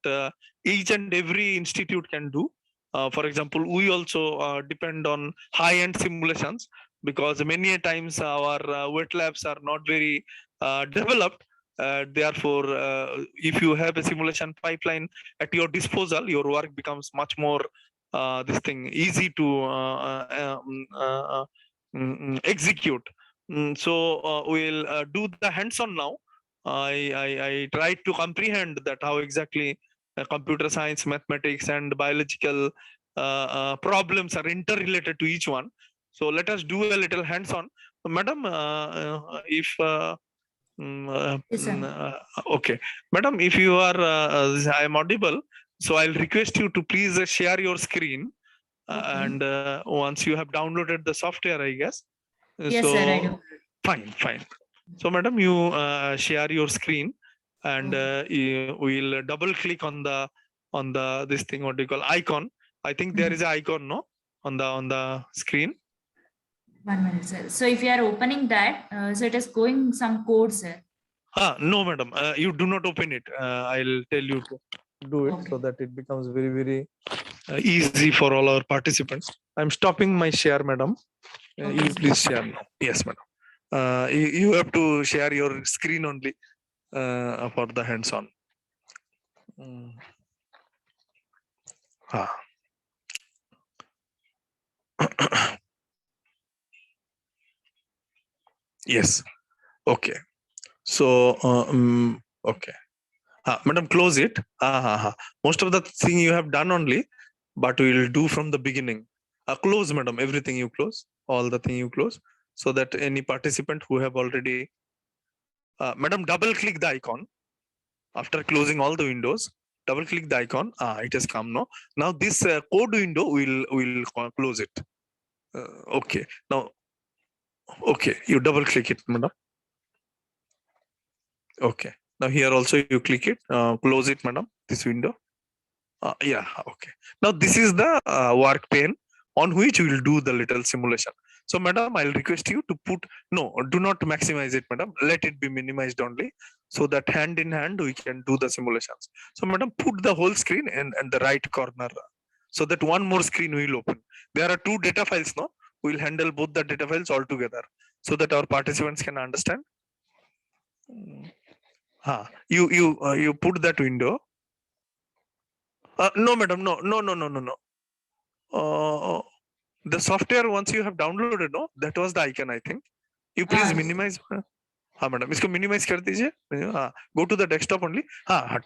each and every institute can do. For example, we also depend on high-end simulations because many a times our wet labs are not very developed. Therefore, if you have a simulation pipeline at your disposal, your work becomes much more this thing easy to execute. So we'll do the hands-on now. I tried to comprehend that how exactly computer science, mathematics, and biological problems are interrelated to each one. So let us do a little hands-on. Madam, if Yes, sir. okay, madam, if you are, I am audible, so I'll request you to please share your screen, Okay. and once you have downloaded the software, I guess. Yes, sir, I do. Fine. So, madam, you share your screen, and we'll double click on the this thing, what do you call icon? I think there is an icon, no, on the screen. 1 minute, sir. So if you are opening that, so it is going some code, sir. No, madam, you do not open it. I'll tell you to do it so Okay. that it becomes very easy for all our participants. I'm stopping my share, madam. Okay, You sir. please share now. Yes, madam. You have to share your screen only for the hands-on. Ah. Yes. Okay. So, okay. Madam, close it. Most of the thing you have done only, but we will do from the beginning. Close, madam. Everything you close. All the thing you close, so that any participant who have already, madam, double click the icon after closing all the windows. Double click the icon. It has come now. Now this code window will close it. Okay. Now, okay, you double click it, madam. Okay. Now here also you click it, close it, madam. This window. Yeah. Okay. Now this is the work pane on which we will do the little simulation. So, madam, I'll request you to put, no, do not maximize it, madam. Let it be minimized only, so that hand in hand we can do the simulations. So, madam, put the whole screen and the right corner, so that one more screen will open. There are two data files, no? We'll handle both the data files all together, so that our participants can understand. You put that window. No, madam, no. The software, once you have downloaded, no, that was the icon, I think. You please minimize. हाँ madam, इसको minimize कर दीजिए. Go to the desktop only.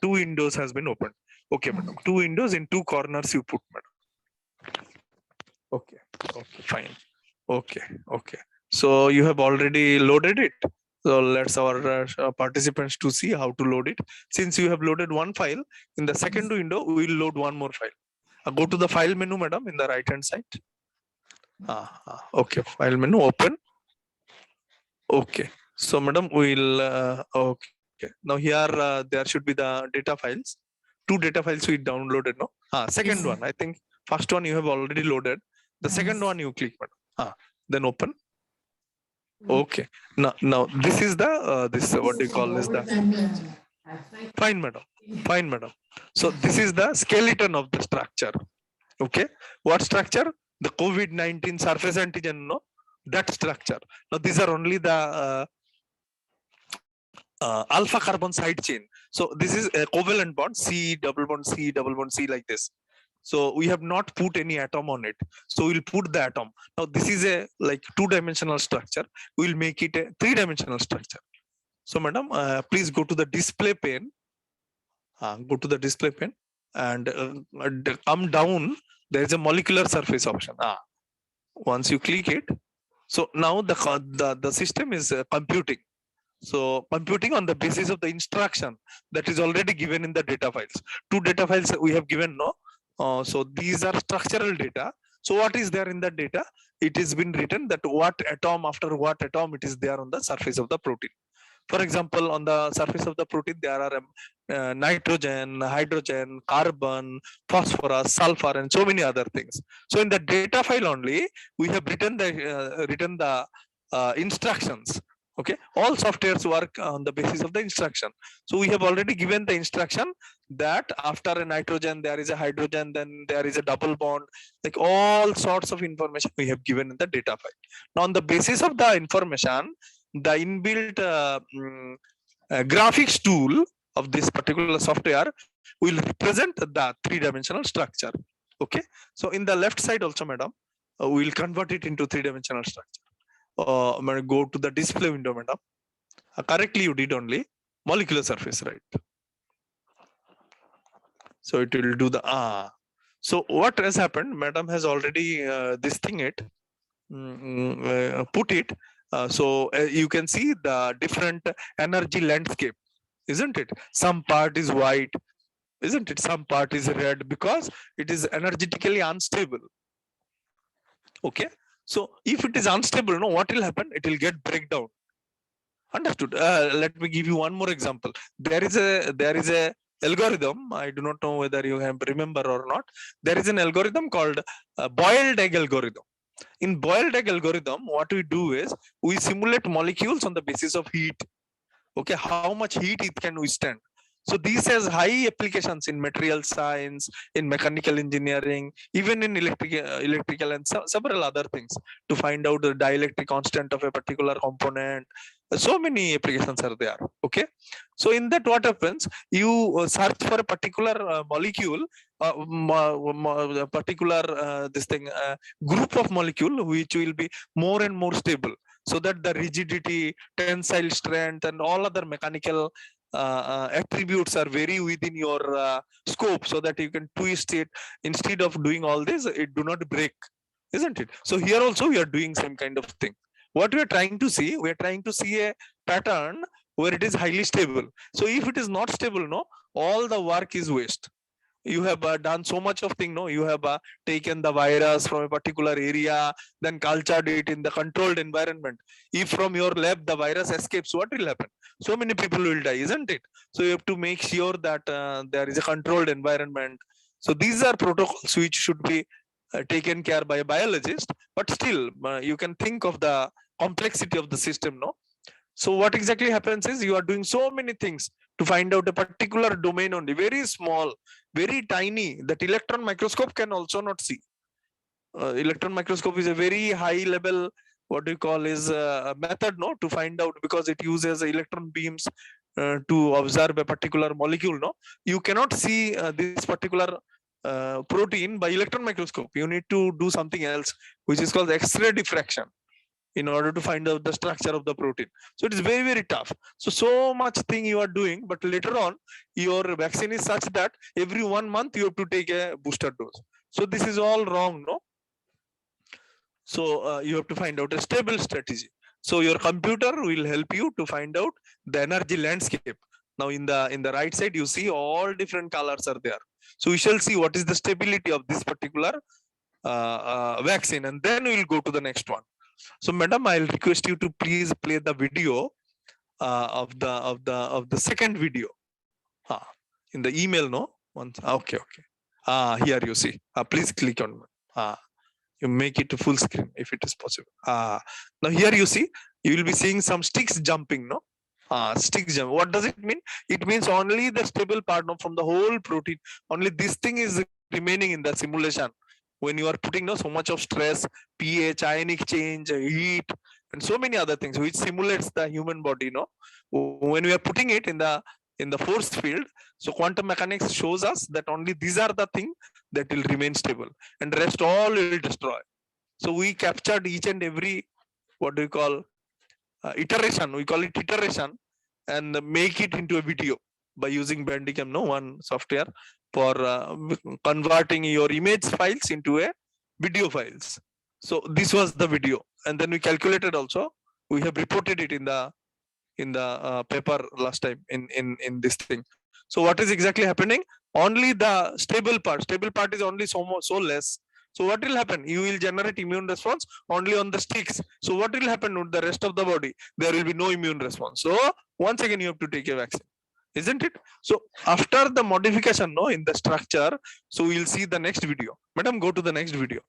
Two windows has been opened. Okay, madam. Two windows in two corners you put, madam. Okay, fine. Okay. So you have already loaded it. So let's our participants to see how to load it. Since you have loaded one file, in the second window we will load one more file. Go to the file menu, madam, in the right hand side. Okay, file menu open. Okay, so madam, we'll okay. Now here there should be the data files. Two data files we downloaded, no? Second Yes, one, I think first one you have already loaded. The second one you click, madam. Then open. Okay. Now this is the this what do you call this, the fine, madam. So this is the skeleton of the structure. Okay, what structure? The COVID-19 surface antigen, no? That structure. Now these are only the alpha carbon side chain. So this is a covalent bond, C double bond C like this. So we have not put any atom on it. So we'll put the atom. Now this is a like two-dimensional structure. We'll make it a three-dimensional structure. So madam, please go to the display pane. Go to the display pane and come down. There is a molecular surface option. Once you click it, so now the system is computing. So computing on the basis of the instruction that is already given in the data files. Two data files we have given, no? So these are structural data. So what is there in the data? It has been written that what atom after what atom it is there on the surface of the protein. For example, on the surface of the protein, there are nitrogen, hydrogen, carbon, phosphorus, sulfur, and so many other things. So in the data file only, we have written the instructions Okay, all softwares work on the basis of the instruction. So we have already given the instruction that after a nitrogen there is a hydrogen, then there is a double bond, like all sorts of information we have given in the data file. Now on the basis of the information, the inbuilt graphics tool of this particular software will represent the three-dimensional structure. Okay, so in the left side also, madam, we will convert it into three-dimensional structure. Go to the display window, madam. Correctly you did only molecular surface, right? So it will do the so what has happened, madam has already this thing it put it. So you can see the different energy landscape, isn't it? Some part is white, isn't it? Some part is red because it is energetically unstable. Okay, so if it is unstable, no, what will happen? It will get breakdown. Understood. Let me give you one more example. There is a algorithm. I do not know whether you have remember or not. There is an algorithm called boiled egg algorithm. In boiled egg algorithm, what we do is we simulate molecules on the basis of heat. Okay, how much heat it can withstand. So this has high applications in material science, in mechanical engineering, even in electrical and several other things to find out the dielectric constant of a particular component. So many applications are there. Okay, so in that what happens, you search for a particular molecule, a particular this thing group of molecule which will be more and more stable, so that the rigidity, tensile strength, and all other mechanical attributes are very within your scope, so that you can twist it. Instead of doing all this, it do not break, isn't it? So here also we are doing some kind of thing. What we are trying to see, we are trying to see a pattern where it is highly stable. So if it is not stable, no, all the work is waste. You have done so much of thing, no, you have taken the virus from a particular area, then cultured it in the controlled environment. If from your lab the virus escapes, what will happen? So many people will die, isn't it? So you have to make sure that there is a controlled environment. So these are protocols which should be taken care by a biologist, but still you can think of the complexity of the system, no? So what exactly happens is you are doing so many things to find out a particular domain only, very small, very tiny, that electron microscope can also not see. Electron microscope is a very high level, what do you call, is a method, no, to find out, because it uses electron beams to observe a particular molecule, no. You cannot see this particular protein by electron microscope. You need to do something else, which is called X-ray diffraction, in order to find out the structure of the protein. So it is very, very tough. So much thing you are doing, but later on your vaccine is such that every 1 month you have to take a booster dose. So this is all wrong, no? So you have to find out a stable strategy. So your computer will help you to find out the energy landscape. Now in the right side, you see all different colors are there. So we shall see what is the stability of this particular vaccine, and then we will go to the next one. So madam, I'll request you to please play the video of the second video in the email, no? Once, okay. Here you see. Please click on you make it to full screen if it is possible. Now here you see, you will be seeing some sticks jumping, no? Sticks jump. What does it mean? It means only the stable part, no, from the whole protein, only this thing is remaining in the simulation. When you are putting so much of stress, pH, ionic change, heat, and so many other things which simulates the human body, no? When we are putting it in the force field, so quantum mechanics shows us that only these are the things that will remain stable, and rest all will destroy. So we captured each and every, what do you call, iteration, we call it iteration, and make it into a video by using Bandicam, no, one software for converting your image files into a video files. So this was the video, and then we calculated also. We have reported it in the paper last time in this thing. So what is exactly happening? Only the stable part is only so less. So what will happen? You will generate immune response only on the sticks. So what will happen with the rest of the body? There will be no immune response. So once again you have to take a vaccine, isn't it? So after the modification, no, in the structure, so we'll see the next video. Madam, go to the next video.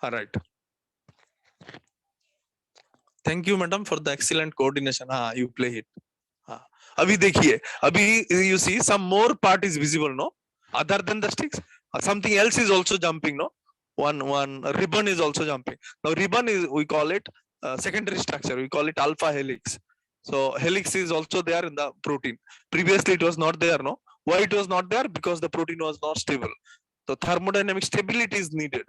All right. Thank you, madam, for the excellent coordination. You play it. अभी देखिए, अभी you see some more part is visible, no? Other than the sticks, something else is also jumping, no? One ribbon is also jumping. Now ribbon is, we call it secondary structure. We call it alpha helix. So helix is also there in the protein. Previously it was not there, no? Why it was not there? Because the protein was not stable. So thermodynamic stability is needed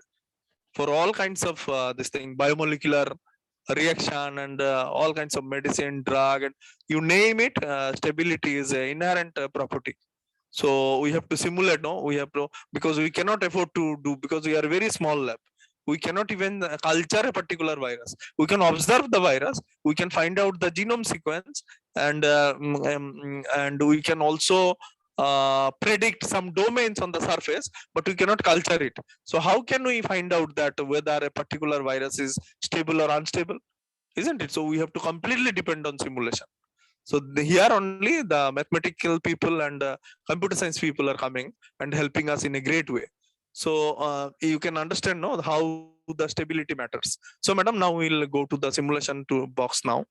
for all kinds of this thing, biomolecular reaction and all kinds of medicine, drug, and you name it, stability is an inherent property. So we have to simulate, no? We have to, because we cannot afford to do, because we are a very small lab. We cannot even culture a particular virus. We can observe the virus, we can find out the genome sequence, and we can also predict some domains on the surface, but we cannot culture it. So how can we find out that whether a particular virus is stable or unstable? Isn't it? So we have to completely depend on simulation. So here only the mathematical people and computer science people are coming and helping us in a great way. So you can understand, no, how the stability matters. So madam, now we'll go to the simulation box now.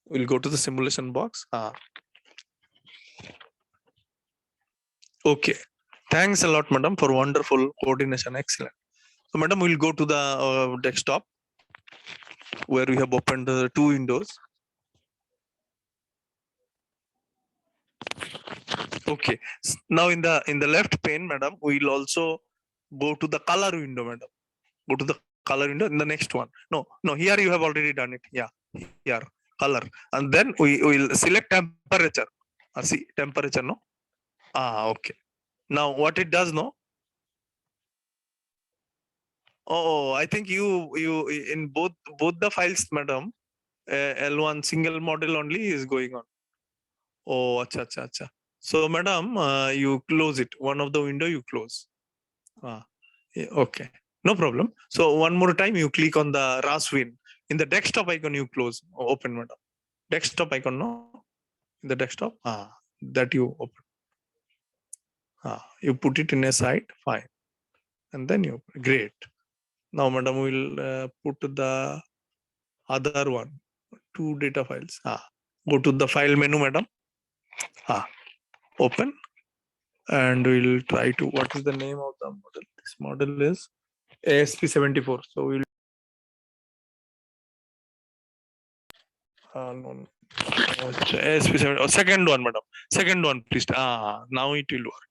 We'll go to the simulation box. Okay. Thanks a lot, madam, for wonderful coordination. Excellent. So madam, we'll go to the desktop where we have opened the two windows. Okay. Now in the left pane, madam, we'll also go to the color window, madam. Go to the color window in the next one. No, here you have already done it. Yeah, here, color. And then we will select temperature. See, temperature, no? Okay. Now what it does, no? Oh, I think you in both the files, madam, L1 single model only is going on. Oh, acha. So, madam, you close it. One of the window you close. Okay, no problem. So one more time, you click on the RASWIN. In the desktop icon, you close. Open, madam. Desktop icon, no? In the desktop, that you open. You put it in a side, fine. And then you open. Great. Now, madam, we'll put the other one. Two data files. Go to the file menu, madam. Open, and we'll try to, what is the name of the model? This model is ASP74. So we'll no. ASP7. Second one, madam. Second one, please. Now it will work.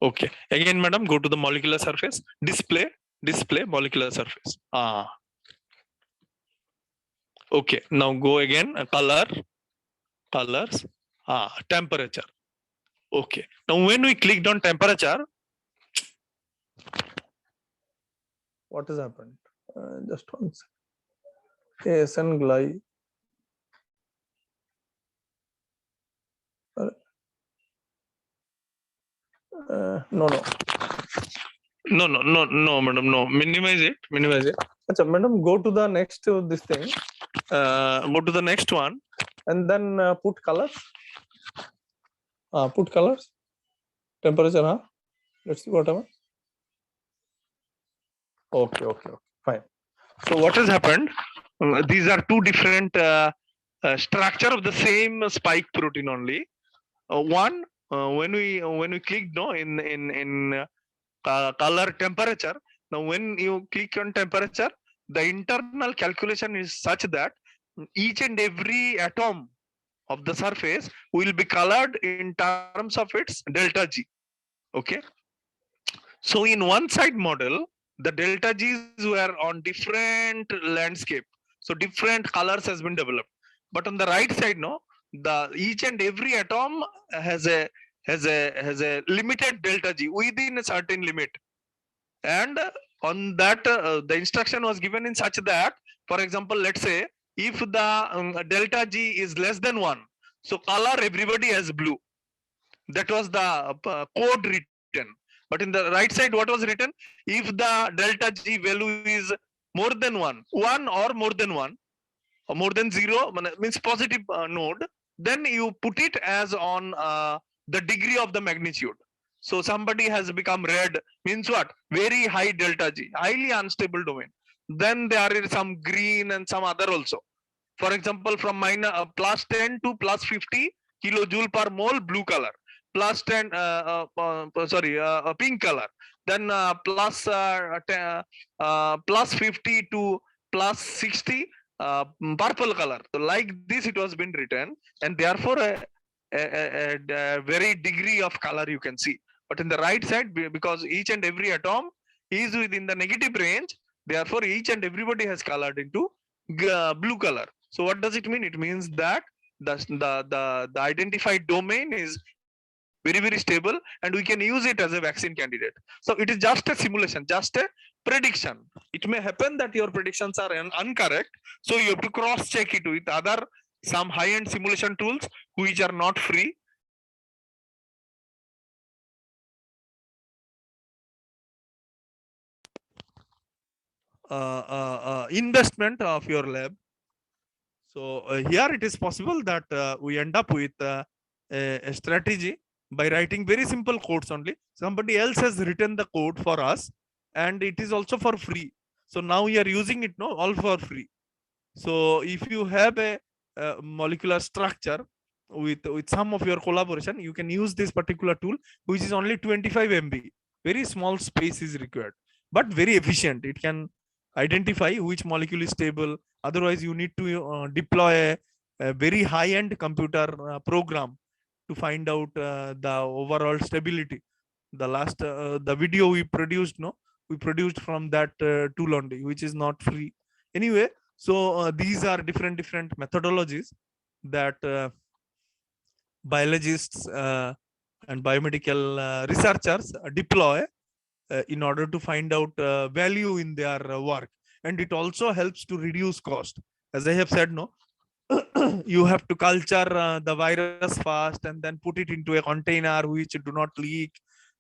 Okay. Again, madam, go to the molecular surface. Display molecular surface. Okay. Now go again. Colors. Temperature. Okay. Now when we clicked on temperature, what has happened? Just one second. ASN Gly. No, madam, no. Minimize it. Achha, madam, go to the next this thing. Go to the next one, and then put colors. Put colors. Temperature. Let's see what happens. Okay, fine. So what has happened? These are two different structure of the same spike protein only. One, when we click, no, in color temperature. Now when you click on temperature, the internal calculation is such that each and every atom of the surface will be colored in terms of its delta G. Okay. So in one side model, the delta G's were on different landscape. So different colors has been developed. But on the right side, no, the each and every atom has a limited delta G within a certain limit. And on that, the instruction was given in such that, for example, let's say if the delta G is less than 1, so color everybody has blue. That was the code written. But in the right side, what was written? If the delta G value is more than 1 or more than 1, or more than 0, means positive node, then you put it as on the degree of the magnitude. So somebody has become red, means what? Very high delta G, highly unstable domain. then there is some green and some other also. For example, from plus 10 to plus 50 kilojoule per mole blue color, plus 10 pink color, then plus 50 to plus 60 purple color. So like this it was been written, and therefore a very degree of color you can see. But in the right side, because each and every atom is within the negative range, therefore each and everybody has colored into blue color. So what does it mean? It means that the identified domain is very stable, and we can use it as a vaccine candidate. So it is just a simulation, just a prediction. It may happen that your predictions are incorrect, so you have to cross check it with other some high-end simulation tools which are not free. Investment of your lab. So here it is possible that we end up with a strategy by writing very simple codes only. Somebody else has written the code for us, and it is also for free. So now we are using it, no, all for free. So if you have a molecular structure with some of your collaboration, you can use this particular tool, which is only 25 MB. Very small space is required, but very efficient. It can identify which molecule is stable. Otherwise, you need to deploy a very high-end computer program to find out the overall stability. The last the video we produced, no, we produced from that tool only, which is not free. Anyway, so these are different methodologies that biologists and biomedical researchers deploy in order to find out value in their work, and it also helps to reduce cost. As I have said, no, you have to culture the virus first and then put it into a container which do not leak,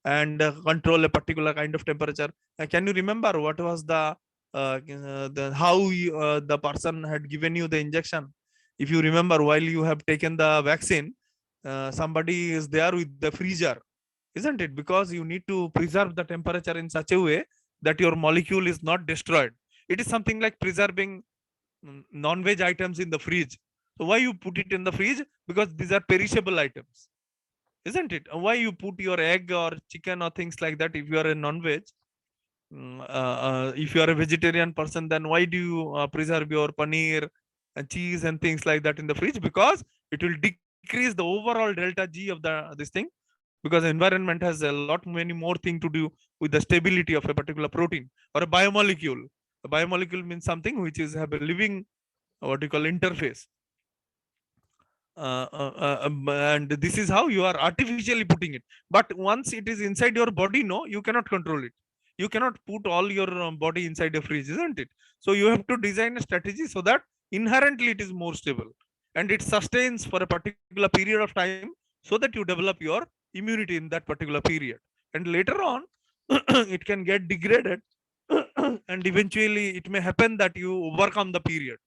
and control a particular kind of temperature. Can you remember what was the how the person had given you the injection? If you remember, while you have taken the vaccine, somebody is there with the freezer, isn't it? Because you need to preserve the temperature in such a way that your molecule is not destroyed. It is something like preserving non-veg items in the fridge. So why you put it in the fridge? Because these are perishable items, isn't it? Why you put your egg or chicken or things like that if you are a non-veg? If you are a vegetarian person, then why do you preserve your paneer and cheese and things like that in the fridge? Because it will decrease the overall delta G of this thing, because the environment has a lot many more thing to do with the stability of a particular protein or a biomolecule. A biomolecule means something which is have a living, what you call, interface. And this is how you are artificially putting it. But once it is inside your body, no, you cannot control it. You cannot put all your body inside a fridge, isn't it? So you have to design a strategy so that inherently it is more stable and it sustains for a particular period of time, so that you develop your immunity in that particular period. And later on, it can get degraded and eventually it may happen that you overcome the period.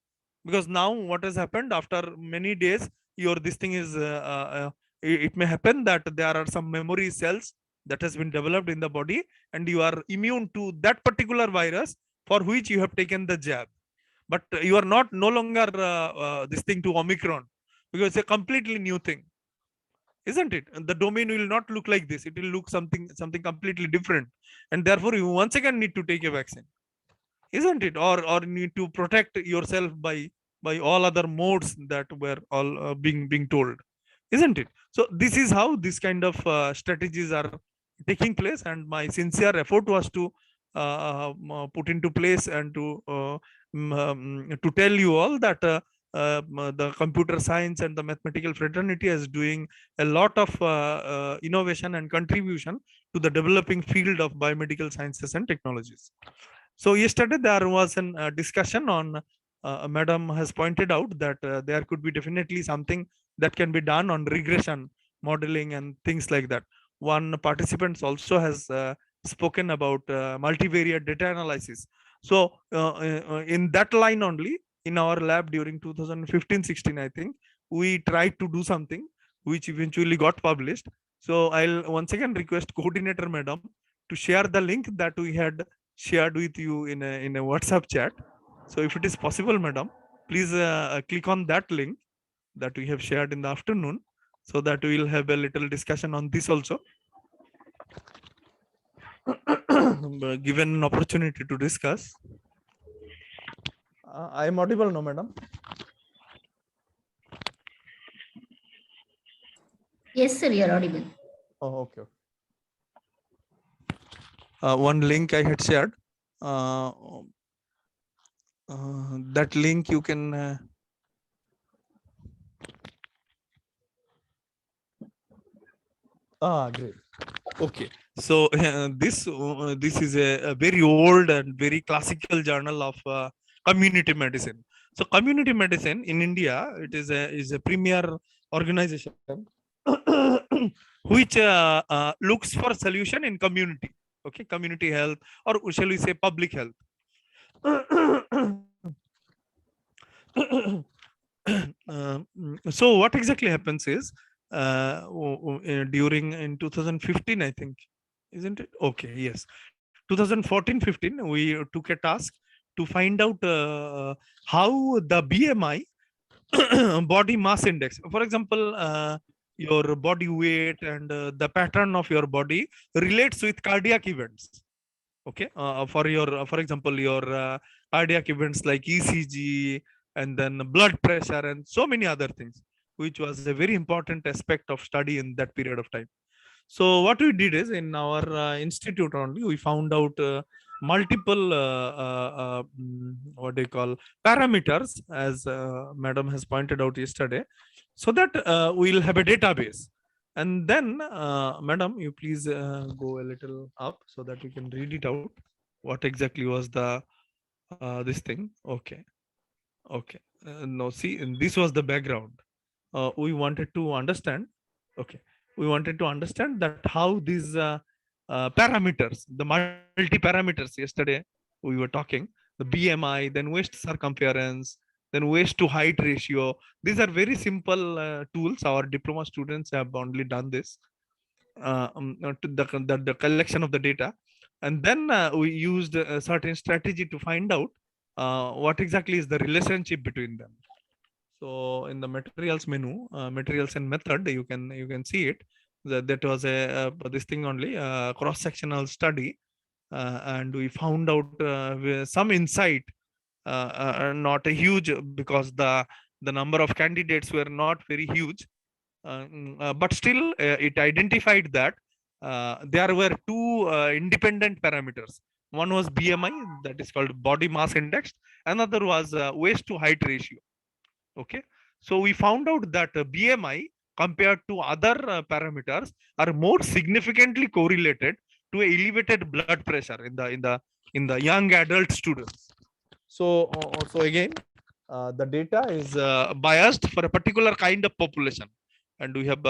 Because now what has happened, after many days, your this thing is it may happen that there are some memory cells that has been developed in the body, and you are immune to that particular virus for which you have taken the jab. But you are no longer this thing to Omicron, because it's a completely new thing, isn't it? And the domain will not look like this. It will look something completely different, and therefore you once again need to take a vaccine, isn't it? Or need to protect yourself by all other modes that were all being told, isn't it? So this is how this kind of strategies are taking place, and my sincere effort was to put into place and to tell you all that the computer science and the mathematical fraternity is doing a lot of innovation and contribution to the developing field of biomedical sciences and technologies. So yesterday there was a discussion on, Madam has pointed out that there could be definitely something that can be done on regression modeling and things like that. One participant also has spoken about multivariate data analysis. So in that line only, in our lab during 2015-16, I think, we tried to do something which eventually got published. So I'll once again request coordinator madam to share the link that we had shared with you in a WhatsApp chat. So if it is possible, madam, please click on that link that we have shared in the afternoon, so that we will have a little discussion on this also. Given an opportunity to discuss. I am audible, no, madam? Yes, sir, you are audible. Oh, okay. One link I had shared. That link you can. Great. Okay. So this is a very old and very classical journal of community medicine. So community medicine in India, it is a premier organization which looks for solution in community. Okay, community health, or shall we say public health. So what exactly happens is during in 2015, I think, isn't it? Okay, yes, 2014-15, we took a task to find out how the BMI, body mass index, for example, your body weight and the pattern of your body relates with cardiac events. Okay, for example, your cardiac events like ECG, and then blood pressure and so many other things, which was a very important aspect of study in that period of time. So what we did is, in our institute only, we found out multiple what do you call, parameters, as madam has pointed out yesterday, so that we'll have a database. And then madam, you please go a little up so that we can read it out, what exactly was the this thing. Okay. Okay. No, see, and this was the background. We wanted to understand. Okay. We wanted to understand that how these parameters, the multi parameters, yesterday we were talking, the BMI, then waist circumference, then waist to height ratio. These are very simple tools. Our diploma students have only done this, to the collection of the data. And then we used a certain strategy to find out what exactly is the relationship between them. So in the materials menu, materials and method, you can see it. That was a this thing only, cross sectional study, and we found out with some insight, not a huge, because the number of candidates were not very huge, but still it identified that there were two independent parameters. One was BMI, that is called body mass index. Another was waist to height ratio. Okay, so we found out that BMI compared to other parameters are more significantly correlated to elevated blood pressure in the young adult students. So so again, the data is biased for a particular kind of population, and we have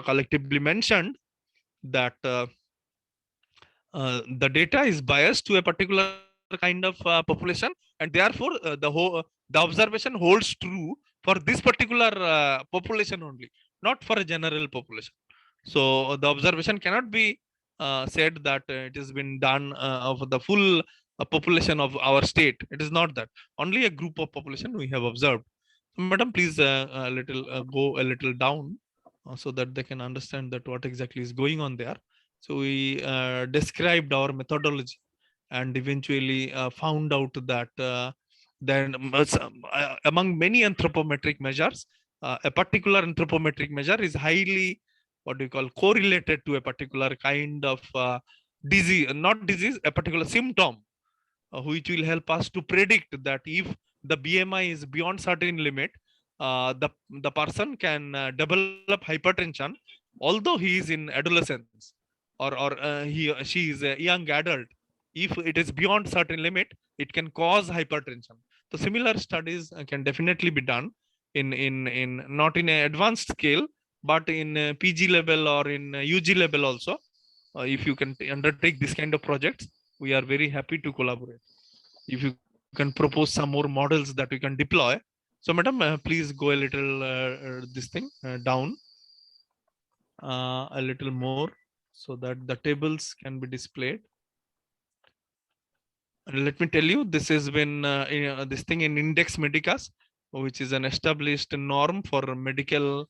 collectively mentioned that the data is biased to a particular kind of population, and therefore the observation holds true for this particular population only, not for a general population. So the observation cannot be said that it has been done of the full population of our state. It is not that. Only a group of population we have observed. Madam, please go a little down so that they can understand that what exactly is going on there. So we described our methodology, and eventually found out that then among many anthropometric measures, a particular anthropometric measure is highly, what do you call, correlated to a particular kind of disease, not disease, a particular symptom, which will help us to predict that if the BMI is beyond certain limit, the person can develop hypertension, although he is in adolescence, or she is a young adult. If it is beyond certain limit, it can cause hypertension. So similar studies can definitely be done in not in an advanced scale, but in PG level or in UG level also. If you can undertake this kind of projects, we are very happy to collaborate. If you can propose some more models that we can deploy. So madam, please go a little this thing down a little more, so that the tables can be displayed. And let me tell you, this has been this thing in Index Medicus, which is an established norm for medical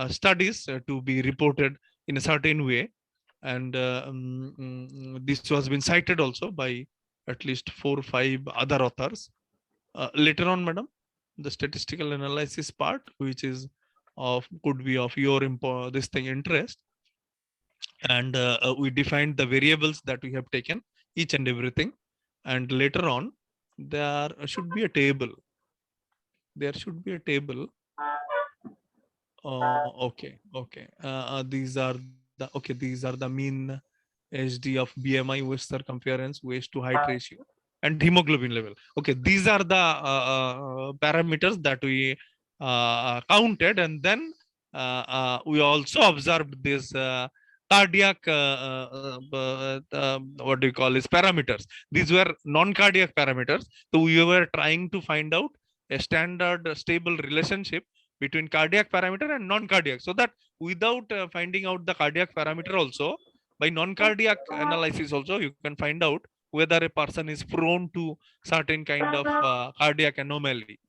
studies to be reported in a certain way. And this was been cited also by at least 4 or 5 other authors. Later on, madam, the statistical analysis part, which is could be of your this thing interest, and we defined the variables that we have taken, each and everything, and later on there should be a table. There should be a table. Okay. These are these are the mean HD of BMI, waist circumference, waist to height ratio, and hemoglobin level. Okay, these are the parameters that we counted, and then we also observed this cardiac what do you call is parameters. These were non-cardiac parameters. So we were trying to find out a standard stable relationship between cardiac parameter and non-cardiac, so that without finding out the cardiac parameter also, by non-cardiac analysis also you can find out whether a person is prone to certain kind of cardiac anomaly.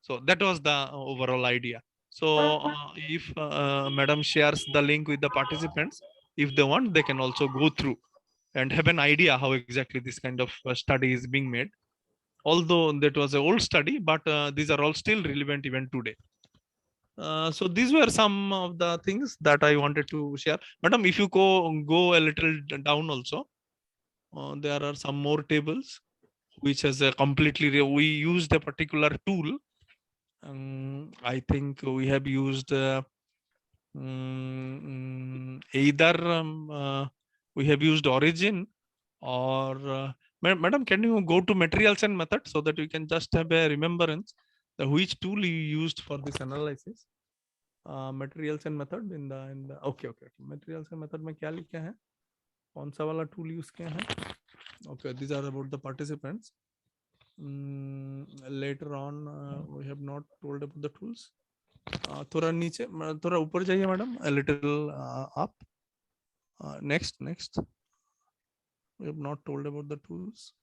So that was the overall idea. So if madam shares the link with the participants, if they want, they can also go through and have an idea how exactly this kind of study is being made. Although that was an old study, but these are all still relevant even today. So these were some of the things that I wanted to share. Madam, if you go a little down also, there are some more tables, which has a completely, we used a particular tool. I think we have used either we have used Origin or madam, can you go to materials and method so that we can just have a remembrance which tool you used for this analysis? Materials and method in the okay. Materials and method में क्या लिखा है, कौन सा वाला tool use किया है? Okay, these are about the participants. Later on we have not told about the tools. थोड़ा नीचे, थोड़ा ऊपर जाइए madam, a little up. Next. We have not told about the tools.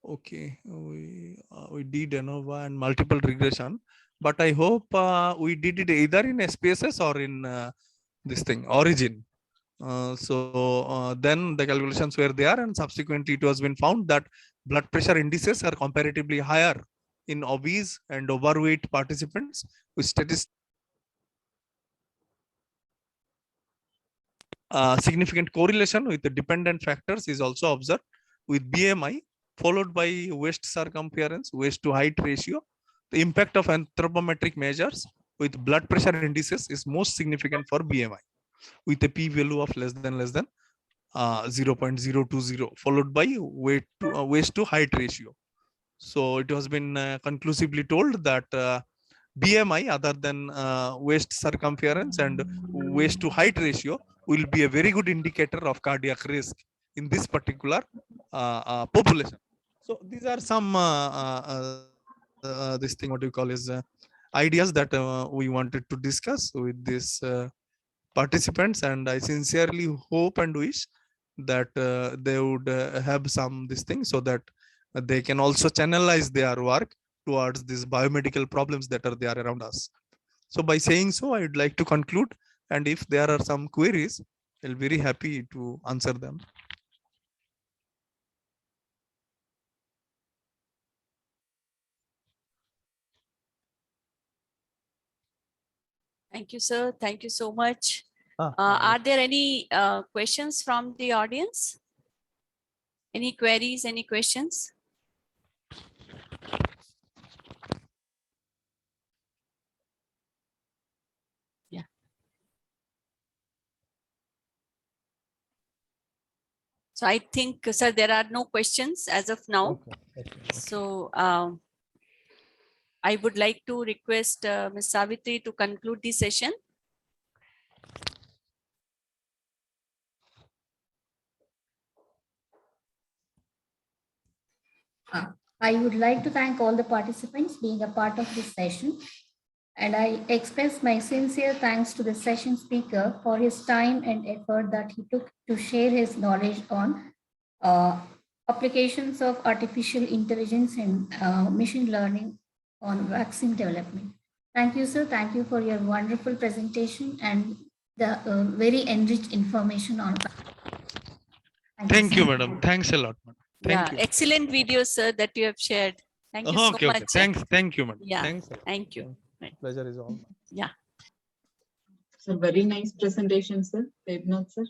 Okay, we did ANOVA and multiple regression, but I hope we did it either in SPSS or in this thing Origin. So then the calculations were there, and subsequently it was been found that blood pressure indices are comparatively higher in obese and overweight participants with significant correlation with the dependent factors is also observed with BMI followed by waist circumference, waist to height ratio. The impact of anthropometric measures with blood pressure indices is most significant for BMI with a p-value of less than 0.020, followed by waist to height ratio. So it has been conclusively told that BMI other than waist circumference and waist to height ratio will be a very good indicator of cardiac risk in this particular population. So these are some this thing what you call is ideas that we wanted to discuss with this participants, and I sincerely hope and wish that they would have some this thing so that they can also channelize their work towards these biomedical problems that are there around us. So by saying so, I would like to conclude, and if there are some queries, I'll be very happy to answer them. Thank you, sir. Thank you so much. Are there any questions from the audience? Any queries, any questions? Yeah. So I think, sir, there are no questions as of now. Okay. So I would like to request Ms. Savitri to conclude the session. I would like to thank all the participants being a part of this session. And I express my sincere thanks to the session speaker for his time and effort that he took to share his knowledge on applications of artificial intelligence and machine learning on vaccine development. Thank you, sir. Thank you for your wonderful presentation and the very enriched information on. Thank you, sir. madam. Thanks a lot, madam. Yeah, Thank you. excellent video, sir, that you have shared. Thank you so Okay, much. okay. Sir. Thanks. Thank you, madam. Yeah, Thanks. a lot. thank you. Right. Pleasure is all mine. Yeah. So very nice presentation, sir. Devnath, sir.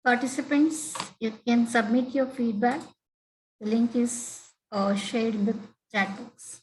Participants, you can submit your feedback. The link is shared in the chat box.